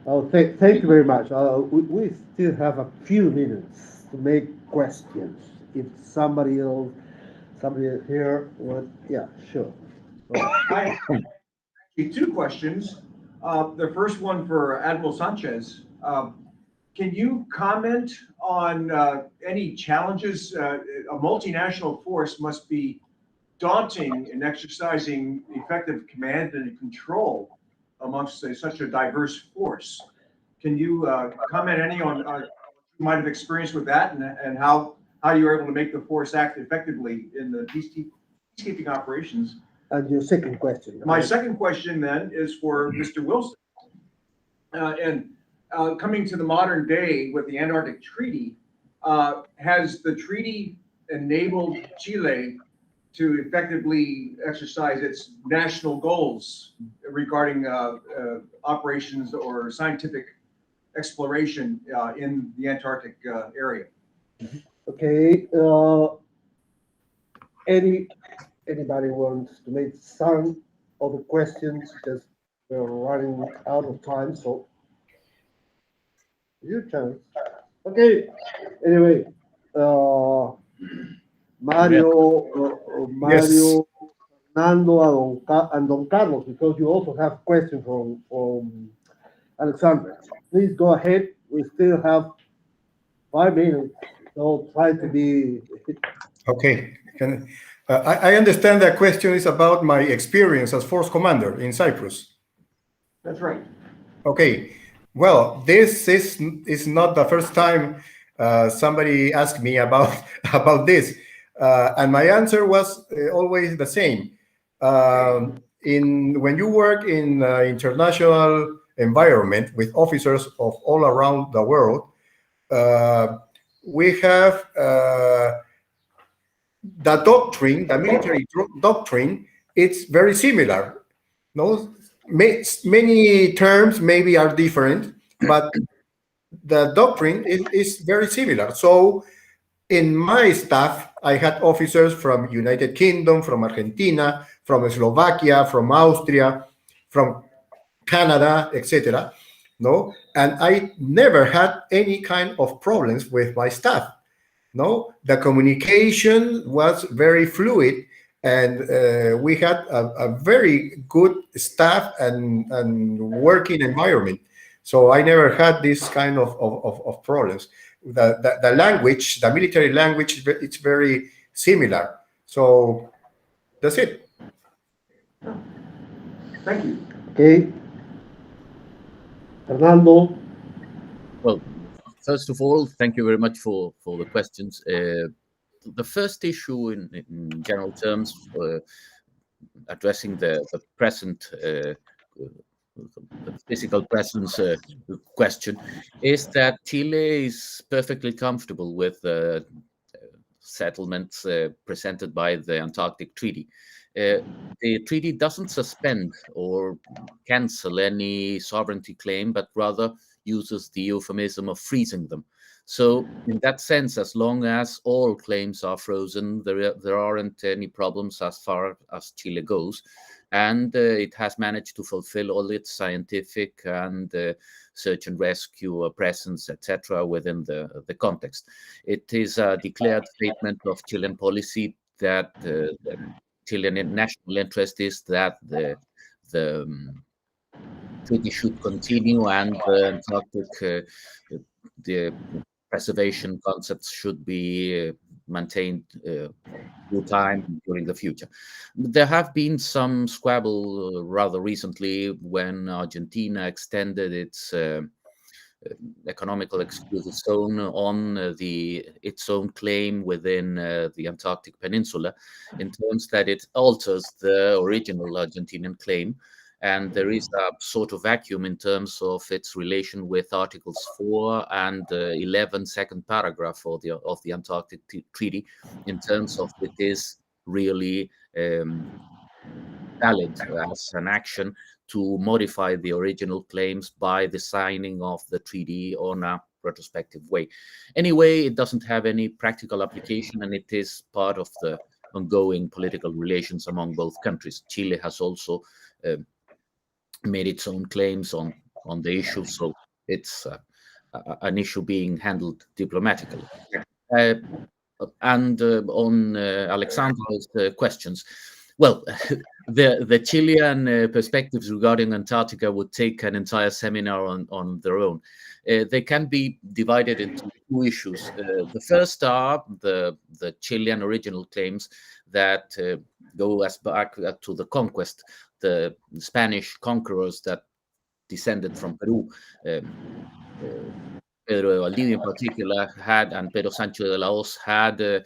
Speaker 1: Oh, thank you very much. We still have a few minutes to make questions. If somebody here would, yeah, sure.
Speaker 7: I have two questions. The first one for Admiral Sanchez. Can you comment on any challenges? A multinational force must be daunting in exercising effective command and control amongst such a diverse force. Can you comment any on what you might have experienced with that, and how you were able to make the force act effectively in the peacekeeping operations?
Speaker 1: And your second question.
Speaker 7: My second question then is for Mr. Wilson. Coming to the modern day with the Antarctic Treaty, has the treaty enabled Chile to effectively exercise its national goals regarding operations or scientific exploration in the Antarctic area?
Speaker 1: Okay. Anybody wants to make some other questions? Because we're running out of time, so your chance. Okay. Anyway, Mario, Fernando, and Don Carlos, because you also have questions from Alexander. Please go ahead. We still have 5 minutes, so try to be.
Speaker 6: Okay. I understand that question is about my experience as force commander in Cyprus.
Speaker 7: That's right.
Speaker 6: Okay. Well, this is not the first time somebody asked me about this, and my answer was always the same. When you work in international environment with officers of all around the world, we have the doctrine, the military doctrine. It's very similar. No, many terms maybe are different, but the doctrine is very similar. So in my staff, I had officers from United Kingdom, from Argentina, from Slovakia, from Austria, from Canada, etc. No, and I never had any kind of problems with my staff. No, the communication was very fluid, and we had a very good staff and working environment. So I never had this kind of problems. The language, the military language, it's very similar. So that's it.
Speaker 7: Thank you.
Speaker 1: Okay. Fernando.
Speaker 3: Well, first of all, thank you very much for the questions. The first issue in general terms, addressing the present the physical presence question, is that Chile is perfectly comfortable with the settlements presented by the Antarctic Treaty. The treaty doesn't suspend or cancel any sovereignty claim, but rather uses the euphemism of freezing them. So in that sense, as long as all claims are frozen, there aren't any problems as far as Chile goes. And it has managed to fulfill all its scientific and search and rescue presence, etc., within the context. It is a declared statement of Chilean policy that the Chilean national interest is that the treaty should continue, and the Antarctic the preservation concepts should be maintained through time during the future. There have been some squabble rather recently when Argentina extended its economical exclusive zone on its own claim within the Antarctic Peninsula, in terms that it alters the original Argentinian claim. And there is a sort of vacuum in terms of its relation with Articles 4 and 11, second paragraph of the Antarctic Treaty, in terms of it is really valid as an action to modify the original claims by the signing of the treaty on a retrospective way. Anyway, it doesn't have any practical application, and it is part of the ongoing political relations among both countries. Chile has also made its own claims on the issue, so it's an issue being handled diplomatically. And on Alexandra's questions, well, the Chilean perspectives regarding Antarctica would take an entire seminar on their own. They can be divided into two issues. The first are the Chilean original claims that go as back to the conquest, the Spanish conquerors that descended from Peru. Pedro de Valdivia in particular had, and Pedro Sancho de la Hoz had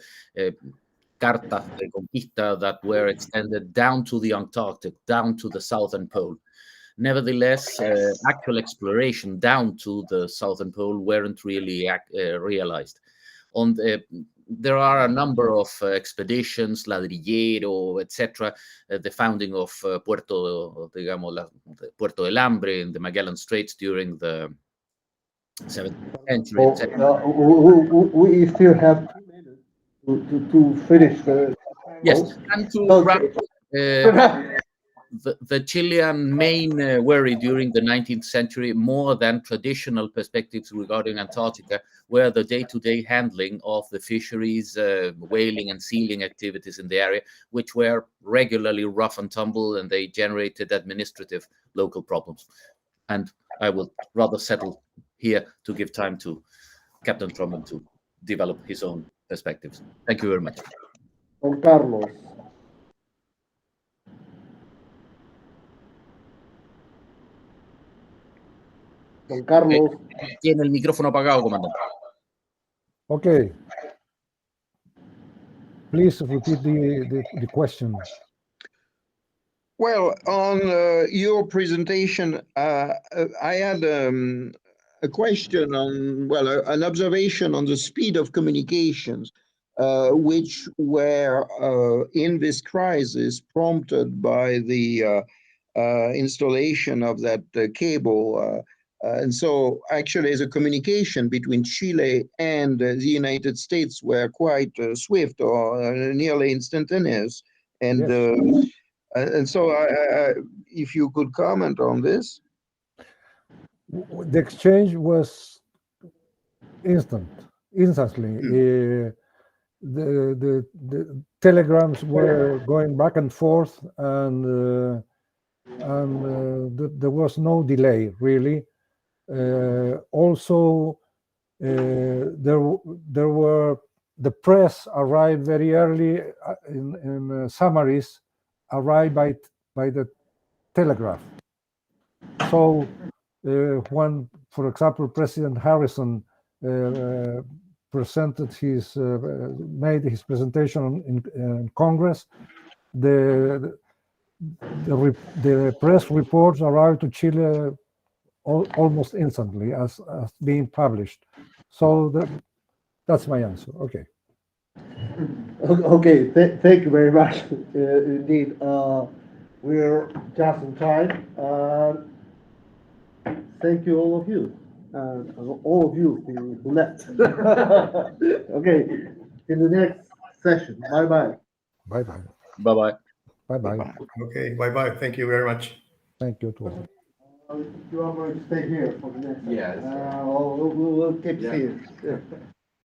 Speaker 3: cartas de conquista that were extended down to the Antarctic, down to the southern pole. Nevertheless, actual exploration down to the southern pole weren't really realized. There are a number of expeditions, Ladrillero, etc., the founding of Puerto del Hambre in the Magellan Straits during the 17th century, etc.
Speaker 1: We still have 2 minutes to finish the.
Speaker 3: Yes, and to wrap, the Chilean main worry during the 19th century, more than traditional perspectives regarding Antarctica, were the day-to-day handling of the fisheries, whaling and sealing activities in the area, which were regularly rough and tumble, and they generated administrative local problems. And I will rather settle here to give time to Captain Drummond to develop his own perspectives. Thank you very much.
Speaker 1: Don Carlos. Don Carlos.
Speaker 3: Tiene el micrófono apagado, comandante.
Speaker 2: Okay. Please repeat the question.
Speaker 4: Well, on your presentation, I had a question on, well, an observation on the speed of communications, which were in this crisis prompted by the installation of that cable. And so actually the communication between Chile and the United States were quite swift or nearly instantaneous. And
Speaker 2: Yes.
Speaker 4: And so if you could comment on this.
Speaker 2: The exchange was instantly. The telegrams were going back and forth, and there was no delay, really. Also, there were, the press arrived very early in summaries, arrived by the telegraph. So when, for example, President Harrison made his presentation in Congress, the press reports arrived to Chile almost instantly as being published. So that's my answer. Okay.
Speaker 1: Okay, thank you very much. Indeed, we're just in time. Thank you, all of you, all of you who left. Okay, in the next session. Bye bye.
Speaker 2: Bye bye.
Speaker 3: Bye bye.
Speaker 2: Bye bye.
Speaker 6: Okay, bye-bye. Thank you very much.
Speaker 2: Thank you to all.
Speaker 1: You are going to stay here for the next.
Speaker 5: Yes.
Speaker 1: We'll keep seeing.